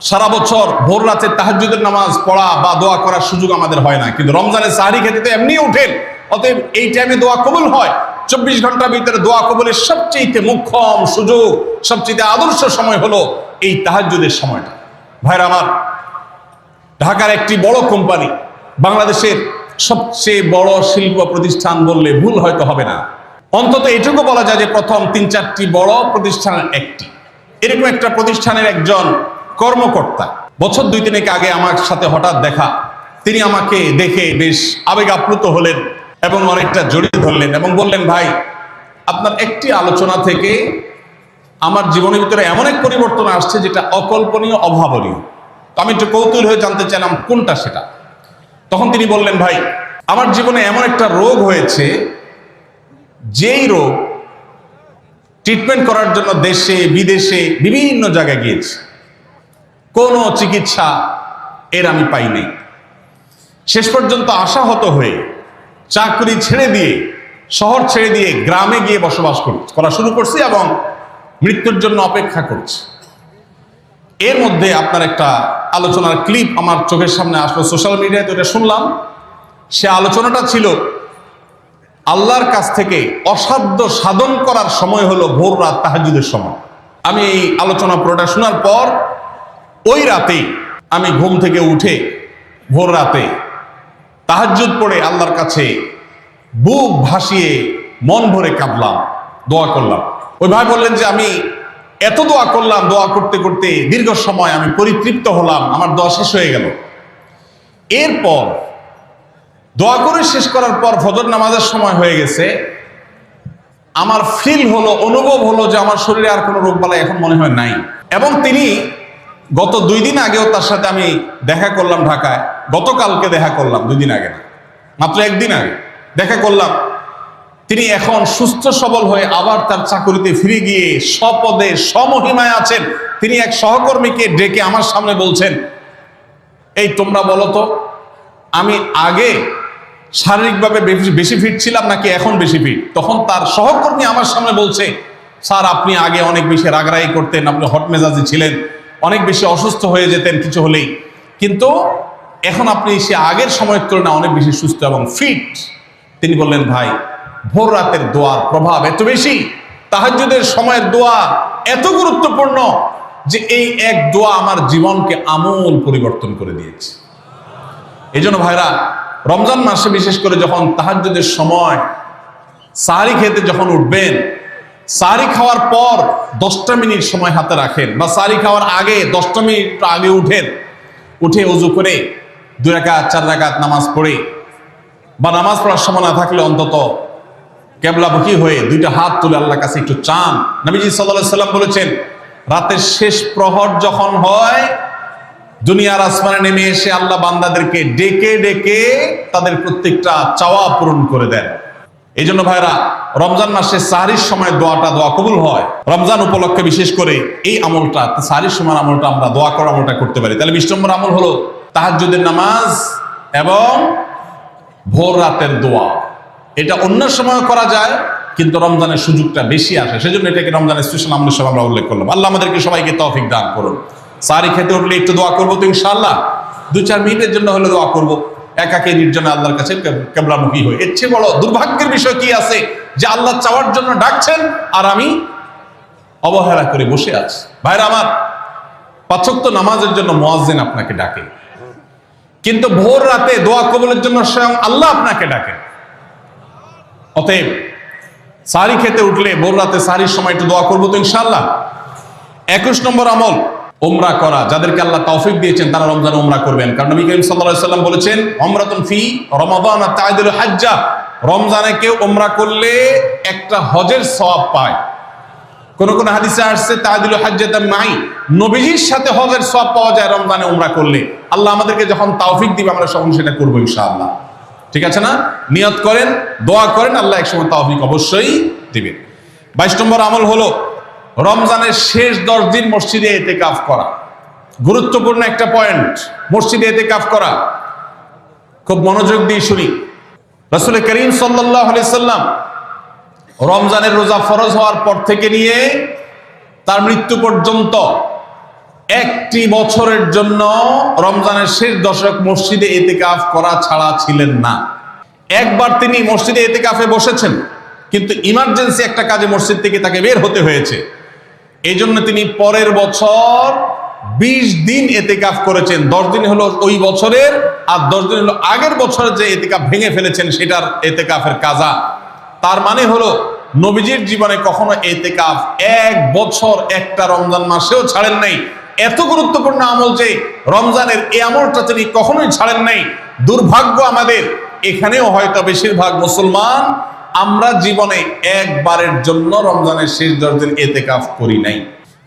সারা বছর ভোর রাতে তাহাজ্জুদের নামাজ পড়া বা দোয়া করার সুযোগ আমাদের হয় না, কিন্তু রমজানের সাহরি খেতে তো এমনি উঠেন, অতএব এই টাইমে দোয়া কবুল হয়। 24 ঘন্টার ভিতরে দোয়া কবুলের সবচেয়ে মুখ্যম সুযোগ, সবচেয়ে আদর্শ সময় হলো এই তাহাজ্জুদের সময়টা। ভাইরা আমার, ঢাকার একটি বড় কোম্পানি, বাংলাদেশের সবচেয়ে বড় শিল্প প্রতিষ্ঠান বললে ভুল হয়তো হবে না, অন্তত এটুকু বলা যায় যে প্রথম 3-4টি বড় প্রতিষ্ঠানের একটি। এরকম একটা প্রতিষ্ঠানের একজন কর্মকর্তা বছর 2-3 আগে আমার সাথে হঠাৎ দেখা। তিনি আমাকে দেখে বেশ আবেগ আপ্লুত হলেন এবং অনেকটা জড়িয়ে ধরলেন এবং বললেন, ভাই, আপনার একটি আলোচনা থেকে আমার জীবনের ভিতরে এমন এক পরিবর্তন আসছে যেটা অকল্পনীয়, অভাবনীয়। তো আমি একটু কৌতূহল হয়ে জানতে চাইলাম কোনটা সেটা। তখন তিনি বললেন, ভাই, আমার জীবনে এমন একটা রোগ হয়েছে, যেই রোগ ট্রিটমেন্ট করার জন্য দেশে বিদেশে বিভিন্ন জায়গায় গিয়েছি, কোনো চিকিৎসা এর আমি পাইনি। শেষ পর্যন্ত আশাহত হয়ে চাকরি ছেড়ে দিয়ে, শহর ছেড়ে দিয়ে গ্রামে গিয়ে বসবাস করা শুরু করছি এবং মৃত্যুর জন্য অপেক্ষা করছি। এর মধ্যে আপনার একটা আলোচনার ক্লিপ আমার চোখের সামনে আসলো সোশ্যাল মিডিয়ায়, তো এটা শুনলাম। সে আলোচনাটা ছিল আল্লাহর কাছ থেকে অসাধ্য সাধন করার সময় হলো ভোর রাত, তাহাজ্জুদের সময়। আমি এই আলোচনা পুরোটা শোনার পর ওই রাতেই আমি ঘুম থেকে উঠে ভোর রাতে তাহাজ্জুদ পড়ে আল্লাহর কাছে বুক ভাসিয়ে মন ভরে কাঁদলাম, দোয়া করলাম। ওই ভাই বললেন যে আমি এত দোয়া করলাম, দোয়া করতে করতে দীর্ঘ সময় আমি পরিতৃপ্ত হলাম, আমার দোয়া শেষ হয়ে গেল। এরপর দোয়া করে শেষ করার পর ফজর নামাজের সময় হয়ে গেছে, আমার ফিল হলো, অনুভব হলো যে আমার শরীরে আর কোনো রোগবালাই এখন মনে হয় নাই। এবং তিনি গত 2 দিন আগেও তার সাথে আমি দেখা করলাম ঢাকায়, গতকালকে দেখা করলাম, 2 দিন আগে না, মাত্র 1 দিন আগে দেখা করলাম। তিনি এখন সুস্থ সবল হয়ে আবার তার চাকরিতে ফিরে গিয়ে স্বপদে স্বমহিমায় আছেন। তিনি এক সহকর্মীকে ডেকে আমার সামনে বলছেন, এই তোমরা বলো তো, আমি আগে শারীরিকভাবে বেশি ফিট ছিলাম নাকি এখন বেশি ফিট? তখন তার সহকর্মী আমার সামনে বলছে, স্যার, আপনি আগে অনেক বেশি রাগারাগি করতেন, আপনি হট মেজাজি ছিলেন, অনেক বেশি অসুস্থ হয়ে যেতেন কিছু হলেই, কিন্তু এখন আপনি সে আগের সময়ের তুলনায় অনেক বেশি সুস্থ এবং ফিট। তিনি বললেন, ভাই, ভোর রাতের দোয়ার প্রভাব এত বেশি, তাহাজ্জুদের সময়ের দোয়া এত গুরুত্বপূর্ণ যে এই এক দোয়া আমার জীবনকে আমূল পরিবর্তন করে দিয়েছে। এই জন্য ভাইরা, রমজান মাসে বিশেষ করে যখন তাহাজ্জুদের সময় সাহরি খেতে যখন উঠবেন, সাহরি খাওয়ার পর 10টা মিনিট সময় হাতে রাখেন, বা সাহরি খাওয়ার আগে 10টা মিনিট আগে উঠে ওযু করে 2 রাকাত 4 রাকাত নামাজ পড়ে, বা নামাজ পড়ার সময় না থাকলে অন্তত কেবলামুখী হয়ে 2টা হাত তুলে আল্লাহর কাছে একটু চান। নবীজি সাল্লাল্লাহু আলাইহি সাল্লাম বলেছেন, রাতের শেষ প্রহর যখন হয়, দুনিয়ার আসমানে নেমে এসে আল্লাহ বান্দাদেরকে ডেকে ডেকে তাদের প্রত্যেকটা চাওয়া পূরণ করে দেন। এই জন্য ভাইরা, রমজান মাসে সাহরির সময় দোয়া কবুল হয়। রমজান উপলক্ষে বিশেষ করে এই আমলটা, সাহরির সময় আমলটা আমরা দোয়া করার আমলটা করতে পারি। তাহলে 20 নম্বর আমল হলো তাহাজ্জুদের নামাজ এবং ভোর রাতের দোয়া। এটা অন্য সময় করা যায়, কিন্তু রমজানের সুযোগটা বেশি আসে, সেজন্য এটাকে রমজানের স্পেশাল আমল হিসেবে আমরা উল্লেখ করলাম। আল্লাহ আমাদেরকে সবাইকে তৌফিক দান করুন। সাহরি খেতে উঠলে একটু দোয়া করবো তো ইনশাআল্লাহ। 2-4 মিনিটের জন্য হলে দোয়া করব, একাকী নির্জনে আল্লাহর কাছে কিবলামুখী হই। এর চেয়ে বড় দুর্ভাগ্যের বিষয় কি আছে যে আল্লাহ চাওয়ার জন্য ডাকছেন আর আমি অবহেলা করে বসে আছি। ভাইরা আমার, 5 ওয়াক্ত নামাজের জন্য মুয়াজ্জিন আপনাকে ডাকে, কিন্তু ভোর রাতে দোয়া কবুলের জন্য স্বয়ং আল্লাহ আপনাকে ডাকে। অতএব সাহরি খেতে উঠলে ভোর রাতে সাহরির সময় একটু দোয়া করবো তো ইনশাআল্লাহ। 21 নম্বর আমল উমরা করা। যাদেরকে আল্লাহ তৌফিক দিয়েছেন তারা রমজানে উমরা করবেন, কারণ নবী করিম সাল্লাল্লাহু আলাইহি ওয়াসাল্লাম বলেছেন উমরাতুন ফি রমাদান তা'দিলু হাজ্জা। রমজানে কেউ উমরা করলে একটা হজের সওয়াব পায়। কোন কোন হাদিসে আসছে তা'দিলু হাজ্জাতাম মাই, নবীজির সাথে হজের সওয়াব পাওয়া যায় রমজানে উমরা করলে। আল্লাহ আমাদেরকে যখন তৌফিক দিবে আমরা সবাই সেটা করব ইনশাআল্লাহ। ঠিক আছে না? নিয়ত করেন, দোয়া করেন, আল্লাহ একসময় তৌফিক অবশ্যই দিবেন। 22 নম্বর আমল হলো রমজানের শেষ 10 দিন মসজিদে ইতিকাফ করা। গুরুত্বপূর্ণ একটা পয়েন্ট, মসজিদে ইতিকাফ করা। খুব মনোযোগ দিয়ে শুনি। রাসূল করিম সাল্লাল্লাহু আলাইহি সাল্লাম রমজানের রোজা ফরজ হওয়ার পর থেকে নিয়ে তার মৃত্যু পর্যন্ত 1টি বছরের জন্য রমজানের শেষ দশক মসজিদে ইতিকাফ করা ছাড়া ছিলেন না। একবার তিনি মসজিদে ইতিকাফে বসেছেন, কিন্তু ইমার্জেন্সি একটা কাজে মসজিদ থেকে তাকে বের হতে হয়েছে। এই জন্য তিনি পরের বছর 20 দিন ইতিকাফ করেছেন। 10 দিন হলো ওই বছরের, আর 10 দিন হলো আগের বছরের যে ইতিকাফ ভেঙে ফেলেছেন সেটার ইতিকাফের কাজা। তার মানে হলো নবীজির জীবনে কখনো ইতিকাফ 1 বছর একটা রমজান মাসেও ছাড়েন নাই। এত গুরুত্বপূর্ণ আমল যে রমজানের এই আমলটা তিনি কখনোই ছাড়েন নাই। দুর্ভাগ্য আমাদের, এখানেও হয়তো বেশিরভাগ মুসলমান আমরা জীবনে একবারের জন্য রমজানের শেষ 10 দিন ইতিকাফ করি নাই।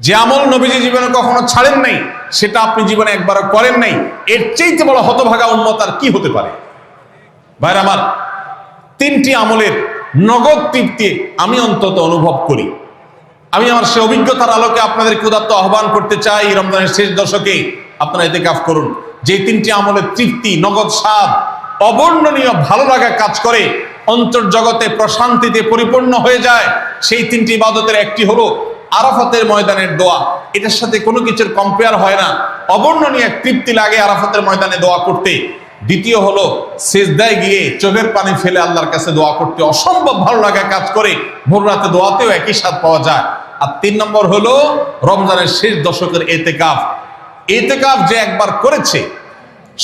যে আমল নবীজি জীবনে কখনো ছাড়েন নাই সেটা আপনি জীবনে একবারও করেন নাই। এর চাইতে বড় হতভাগা উম্মত আর কি হতে পারে? ভাইরা আমার, 3টি আমলের নগদ তৃপ্তি আমি অন্তত অনুভব করি। আমি আমার সে অভিজ্ঞতার আলোকে আপনাদের উদাত্ত আহ্বান করতে চাই, রমজানের শেষ দশকে আপনারা ইতিকাফ করুন। যে 3টি আমলের তৃপ্তি, নগদ স্বাদ, অবর্ণনীয় ভালো লাগা কাজ করে, অন্তর্জগতে প্রশান্তিতে পরিপূর্ণ হয়ে যায়, সেই 3টি ইবাদতের একটি হলো আরাফাতের ময়দানের দোয়া। এটার সাথে কোনো কিছুর কম্পেয়ার হয় না। অবর্ণনীয় এক তৃপ্তি লাগে আরাফাতের ময়দানে দোয়া করতে। দ্বিতীয় হলো সিজদায় গিয়ে চোখের পানি ফেলে আল্লাহর কাছে দোয়া করতে অসম্ভব ভালো লাগা কাজ করে। ভোর রাতে দোয়াতেও একই স্বাদ পাওয়া যায়। আর 3 নম্বর হলো রমজানের শেষ দশকের ইতিকাফ। ইতিকাফ যে একবার করেছে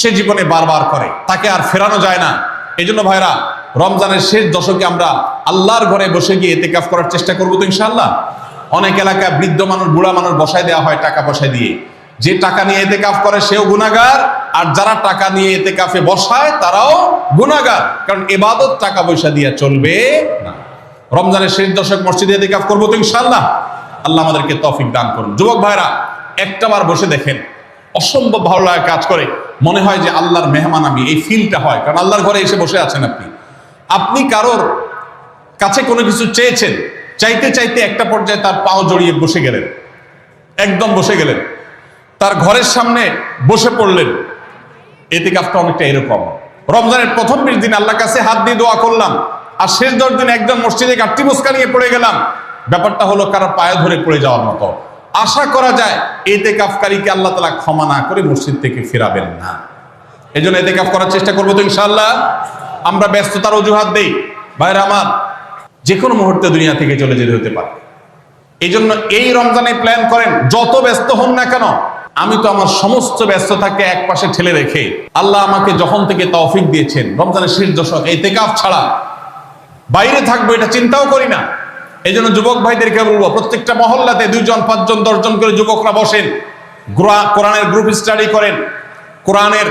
সে জীবনে বারবার করে, তাকে আর ফেরানো যায় না। এই জন্য ভাইরা, রমজানের শেষ দশকে আমরা আল্লাহর ঘরে বসে গিয়ে ইতিকাফ করার চেষ্টা করবো তো ইনশাআল্লাহ। অনেক এলাকায় বৃদ্ধ মানুষ, বুড়া মানুষ বসায় দেওয়া হয় টাকা পয়সা দিয়ে। যে টাকা নিয়ে ইতিকাফ করে সেও গুনাহগার, আর যারা টাকা নিয়ে ইতিকাফে বসায় তারাও গুনাহগার, কারণ ইবাদত টাকা পয়সা দিয়ে চলবে না। রমজানের শেষ দশক মসজিদে ইতিকাফ করবো তো ইনশাআল্লাহ। আল্লাহ আমাদেরকে তৌফিক দান করুন। যুবক ভাইরা, একটাবার বসে দেখেন, অসম্ভব ভালো লাগা কাজ করে। মনে হয় যে আল্লাহর মেহমান আমি, এই ফিলটা হয়, কারণ আল্লাহর ঘরে এসে বসে আছেন আপনি। আপনি কারোর কাছে কোনো কিছু চেয়েছেন, চাইতে চাইতে একটা পর্যায়ে তার পাও জড়িয়ে বসে গেলেন, একদম বসে গেলেন, তার ঘরের সামনে বসে পড়লেন। ইতিকাফটা অনেকটা এরকম। রমজানের প্রথম 20 দিন আল্লাহর কাছে হাত দিয়ে দোয়া করলাম, আর শেষ 10 দিন একদম মসজিদে গাঁটটি মুস্কা নিয়ে পড়ে গেলাম। ব্যাপারটা হলো কারো পায়ে ধরে পড়ে যাওয়ার মতো। আশা করা যায় ইতিকাফকারীকে আল্লাহ তাআলা ক্ষমা না করে মসজিদ থেকে ফেরাবেন না। এই জন্য ইতিকাফ করার চেষ্টা করবো তো ইনশাআল্লাহ। আমরা ব্যস্ততার অজুহাত দেই। ভাইরা আমার, যে কোনো মুহূর্তে দুনিয়া থেকে চলে যেতে হতে পারে। এই জন্য এই রমজানে প্ল্যান করেন, যত ব্যস্ত হন না কেন, আমি তো আমার সমস্ত ব্যস্ততাকে এক পাশে ঠেলে রেখে আল্লাহ আমাকে যখন থেকে তৌফিক দিয়েছেন রমজানের শেষ দশক ইতিকাফ ছাড়া বাইরে থাকবো এটা চিন্তাও করি না। এই জন্য যুবক ভাইদেরকে বলবো, প্রত্যেকটা মহল্লাতে 2 জন 5 জন 10 জন করে যুবকরা বসেন, কোরআনের গ্রুপ স্টাডি করেন, কোরআনের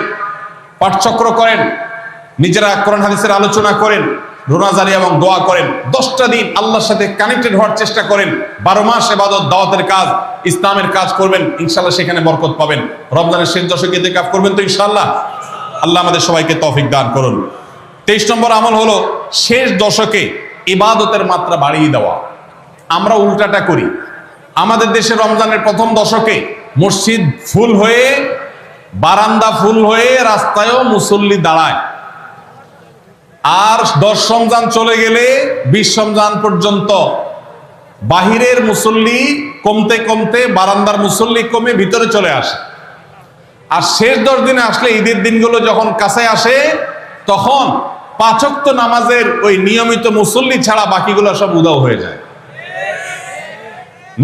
পাঠচক্র করেন, নিজেরা কোরআন হাদিসের আলোচনা করেন, রোনাজারি এবং দোয়া করেন। 10টা দিন আল্লাহর সাথে কানেক্টেড হওয়ার চেষ্টা করেন। 12 মাস ইবাদত, দাওয়াতের কাজ, ইসলামের কাজ করবেন, ইনশাআল্লাহ সেখানে বরকত পাবেন। রমজানের শেষ দশকে ইতিকাফ করবেন তো ইনশাআল্লাহ। আল্লাহ আমাদের সবাইকে তৌফিক দান করুন। 23 নম্বর আমল হলো শেষ দশকে ইবাদতের মাত্রা বাড়িয়ে দেওয়া। আমরা উল্টাটা করি। আমাদের দেশে রমজানের প্রথম দশকে মসজিদ ফুল হয়ে, বারান্দা ফুল হয়ে, রাস্তায়ও মুসল্লি দাঁড়ায়। আর 10 রমজান চলে গেলে 20 রমজান পর্যন্ত বাহিরের মুসল্লি কমতে কমতে বারান্দার মুসল্লি কমে ভিতরে চলে আসে। আর শেষ 10 দিনে আসলে, ঈদের দিনগুলো যখন কাছে আসে, তখন 5 ওয়াক্ত নামাজের ওই নিয়মিত মুসল্লি ছাড়া বাকিগুলো সব উধাও হয়ে যায়।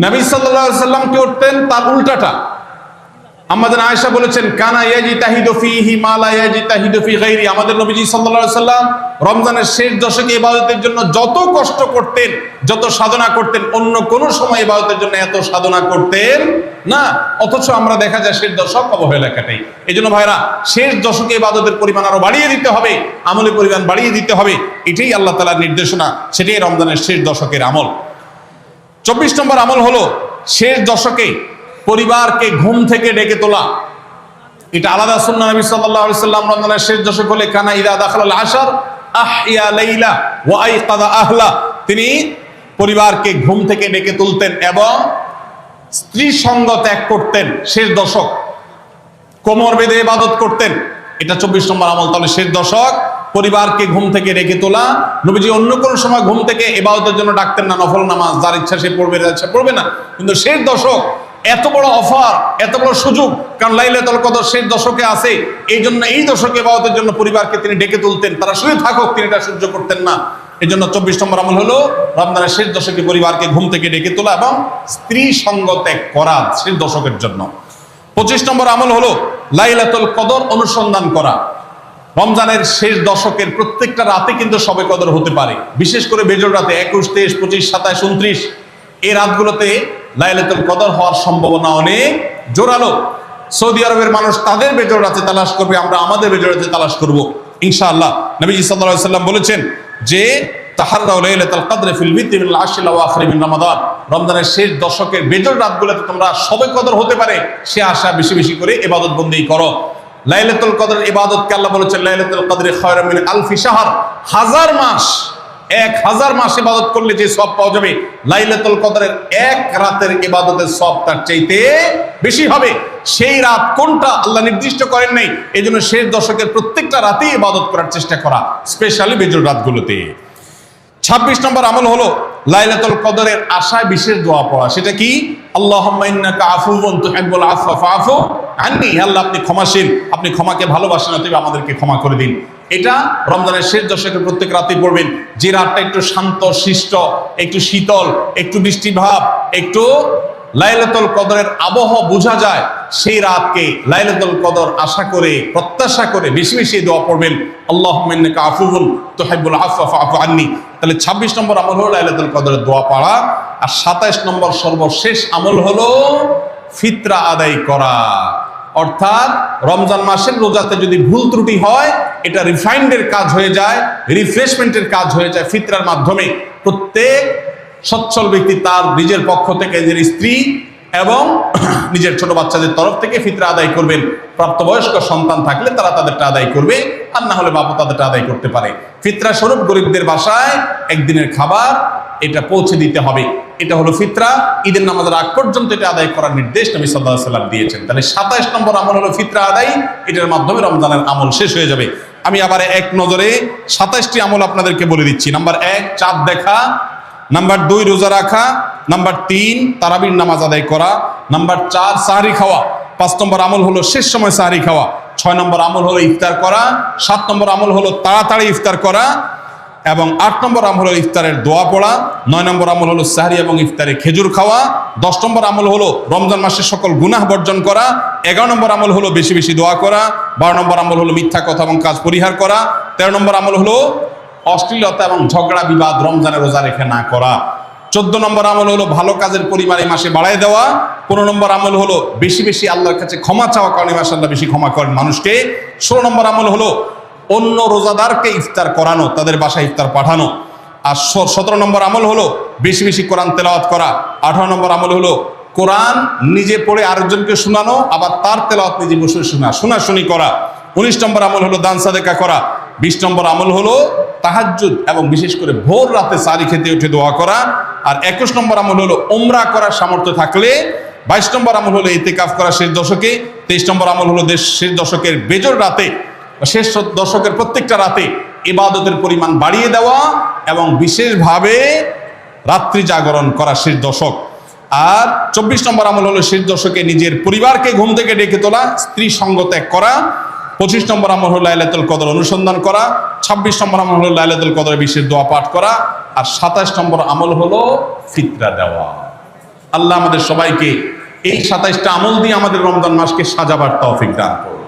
নবী সাল্লাল্লাহু আলাইহি ওয়াসাল্লাম কি করতেন? তার উল্টাটা। আমাদের আয়েশা বলেছেন, কানা ইয়াজিতাহিদু ফীহি মা লা ইয়াজিতাহিদু ফী গায়রি। আমাদের নবীজি সাল্লাল্লাহু আলাইহি ওয়াসাল্লাম রমজানের শেষ দশকে ইবাদতের জন্য যত কষ্ট করতেন, যত সাধনা করতেন, অন্য কোন সময় ইবাদতের জন্য এত সাধনা করতেন না। অথচ আমরা দেখা যায় শেষ দশক অবহেলা কাটাই। এজন্য ভাইরা, শেষ দশকে ইবাদতের পরিমাণ আরো বাড়িয়ে দিতে হবে, আমলের পরিমাণ বাড়িয়ে দিতে হবে। এটাই আল্লাহ তাআলার নির্দেশনা, সেটাই রমজানের শেষ দশকের আমল। 24 নম্বর আমল হলো শেষ দশকে পরিবারকে ঘুম থেকে ডেকে তোলা। এটা আলাদা সুন্নাহ। নবী সাল্লাল্লাহু আলাইহি ওয়াসাল্লাম রমজানের শেষ দশক হলে কানা ইযা দাখালাল আশর আহইয়া লাইলা ওয়া আইকাযা আহলা। তিনি পরিবারকে ঘুম থেকে ডেকে তুলতেন এবং স্ত্রী সঙ্গ ত্যাগ করতেন। শেষ দশক কোমর বেঁধে ইবাদত করতেন। এটা 24 নম্বর আমল। তাহলে শেষ দশক পরিবারকে ঘুম থেকে ডেকে তোলা। নবীজি অন্য কোন সময় ঘুম থেকে ইবাদতের জন্য ডাকতেন না, নফল নামাজ যার ইচ্ছা সে পড়বে, যার ইচ্ছা পড়বে না। কিন্তু শেষ দশক এত বড় অফার, এত বড় সুযোগ, কারণ লাইলাতুল কদর শেষ দশকে আছে। এই জন্য এই দশকে ইবাদতের জন্য পরিবারকে তিনি ডেকে তুলতেন। তারা শুয়ে থাকুক, তিনি এটা সহ্য করতেন না। এই জন্য 24 নম্বর আমল হলো রমজানের শেষ দশকে পরিবারকে ঘুম থেকে ডেকে তোলা এবং স্ত্রী সঙ্গ ত্যাগ করা শেষ দশকের জন্য। 25 নম্বর আমল হলো লাইলাতুল কদর অনুসন্ধান করা। রমজানের শেষ দশকের প্রত্যেকটা রাতে কিন্তু শবে কদর হতে পারে, বিশেষ করে বেজোড় রাতে 21, 23, 25, 27, 29 এই রাতগুলোতে লাইলাতুল কদর হওয়ার সম্ভাবনা অনেক জোরালো। সৌদি আরবের মানুষ তাদের বেজোড় রাতে তালাশ করবে, আমরা আমাদের বেজোড় রাতে তালাশ করব ইনশাআল্লাহ। নবীজি সাল্লাল্লাহু আলাইহি ওয়াসাল্লাম বলেছেন যে তাহাররাউ লাইলাতুল কদর ফিল বিতি মিনাল আশরিল আওয়াখির মিন রমাদান। রমজানের শেষ দশকের বেজোড় রাতগুলোতে তোমরা শবে কদর হতে পারে সে আশা বেশি বেশি করে ইবাদত বন্দেগী করো। লাইলাতুল কদরের ইবাদতকে আল্লাহ বলেছেন লাইলাতুল কদরি খায়রুম মিন আলফি শাহর। 1000 মাস, 1000 মাস ইবাদত করলে যে সওয়াব পাওয়া যাবে, লাইলাতুল কদরের এক রাতের ইবাদতের সওয়াব তার চাইতে বেশি হবে। সেই রাত কোনটা আল্লাহ নির্দিষ্ট করেন নাই। এজন্য শেষ দশকের প্রত্যেকটা রাতেই ইবাদত করার চেষ্টা করা, স্পেশালি বেজোড় রাতগুলোতে। 26 নম্বর আমল হলো লাইলাতুল কদরের আশায় বিশেষ দোয়া পড়া। সেটা কি? আল্লাহুম্মা ইন্নাকা আফুউন তুহিব্বুল আফওয়া ফাআফু আন্নী। আল্লাহ আপনি ক্ষমাশীল, আপনি ক্ষমাকে ভালোবাসেন, অতএব আমাদেরকে ক্ষমা করে দিন। এটা রমজানের শেষ দশকের প্রত্যেক রাতেই পড়বেন। যে রাতটা একটু শান্ত শিষ্ট, একটু শীতল, একটু বৃষ্টিভাব, একটু লাইলাতুল কদরের আবহাওয়া বোঝা যায়, সেই রাতকে লাইলাতুল কদর আশা করে, প্রত্যাশা করে বেশি বেশি দোয়া পড়বেন, আল্লাহুম্মা ইন্নাকা আফুউন তুহিব্বুল আফওয়া ফাআফু আন্নী। তাহলে 26 নম্বর আমল হলো লাইলাতুল কদরের দোয়া পড়া। আর 27 নম্বর সর্বশেষ আমল হলো ফিতরা আদায় করা। অর্থাৎ রমজান মাসের রোজাতে যদি ভুল ত্রুটি হয়, এটা রিফাইন্ডের কাজ হয়ে যায়, রিফ্রেশমেন্টের কাজ হয়ে যায় ফিতরার মাধ্যমে। প্রত্যেক সচ্ছল ব্যক্তি তার নিজের পক্ষ থেকে, নিজের স্ত্রী এবং নিজের ছোট বাচ্চাদের তরফ থেকে ফিতরা আদায় করবেন। প্রাপ্তবয়স্ক সন্তান থাকলে তারা তাদেরটা আদায় করবে, আর না হলে বাবা তাদেরটা আদায় করতে পারে। ফিতরা স্বরূপ গরিবদের বাসায় একদিনের খাবার এটা পৌঁছে দিতে হবে। এটা হলো ফিতরা। ঈদের নামাজের আগ পর্যন্ত এটা আদায় করার নির্দেশ নবী সাল্লাল্লাহু আলাইহি ওয়াসাল্লাম দিয়েছেন। তাহলে 27 নম্বর আমল হলো ফিতরা আদায়। এটার মাধ্যমে রমজানের আমল শেষ হয়ে যাবে। আমি আবার এক নজরে 27টি আমল আপনাদেরকে বলে দিচ্ছি। নাম্বার 1 চাঁদ দেখা, নাম্বার 2 রোজা রাখা, নাম্বার 3 তারাবির নামাজ আদায় করা, নাম্বার 4 সাহরি খাওয়া, 5 নম্বর আমল হলো শেষ সময় সাহরি খাওয়া, 6 নম্বর আমল হলো ইফতার করা, 7 নম্বর আমল হলো তাড়াতাড়ি ইফতার করা, এবং 8 নম্বর আমল হলো ইফতারের দোয়া পড়া, 9 নম্বর আমল হলো সাহরি এবং ইফতারে খেজুর খাওয়া, 10 নম্বর আমল হলো রমজান মাসের সকল গুনাহ বর্জন করা, 11 নম্বর আমল হলো বেশি বেশি দোয়া করা, 12 নম্বর আমল হলো মিথ্যা কথা এবং কাজ পরিহার করা, 13 নম্বর আমল হলো অশ্লীলতা এবং ঝগড়া বিবাদ রমজানে রোজা রেখে না করা, 14 নম্বর আমল হলো ভালো কাজের পরিমাণ এই মাসে বাড়ায় দেওয়া, 15 নম্বর আমল হলো বেশি বেশি আল্লাহর কাছে ক্ষমা চাওয়া, কারণ এই মাসে আল্লাহ বেশি ক্ষমা করেন মানুষকে, 16 নম্বর আমল হলো অন্য রোজাদারকে ইফতার করানো, তাদের বাসায় ইফতার পাঠানো, আর 17 নম্বর আমল হলো বেশি বেশি কোরআন তেলাওয়াত করা, 18 নম্বর আমল হলো কোরআন নিজে পড়ে আরেকজনকে শোনানো, আবার তার তেলাওয়াত নিজে বসে শোনাশুনি করা, 19 নম্বর আমল হলো দান সাদেকা করা, 20 নম্বর আমল হলো তাহাজ্জুদ এবং বিশেষ করে ভোর রাতে সারি খেতে উঠে দোয়া করা, আর 21 নম্বর আমল হলো উমরা করার সামর্থ্য থাকলে, 22 নম্বর আমল হলো ইতিকাফ করা শেষ দশকে, 23 নম্বর আমল হলো শেষ দশকের বেজর রাতে, শেষ দশকের প্রত্যেকটা রাতে ইবাদতের পরিমাণ বাড়িয়ে দেওয়া এবং বিশেষভাবে রাত্রি জাগরণ করা শেষ দশক, আর 24 নম্বর আমল হলো শেষ দশকে নিজের পরিবারকে ঘুম থেকে ডেকে তোলা, স্ত্রী সঙ্গ ত্যাগ করা। 25 নম্বর আমল হলো লাইলাতুল কদর অনুসন্ধান করা। 26 নম্বর আমল হলো লাইলাতুল কদর বিশেষ দোয়া পাঠ করা। আর 27 নম্বর আমল হলো ফিতরা দেওয়া। আল্লাহ আমাদের সবাইকে এই 27টা আমল দিয়ে আমাদের রমজান মাসকে সাজাবার তৌফিক দান করুন।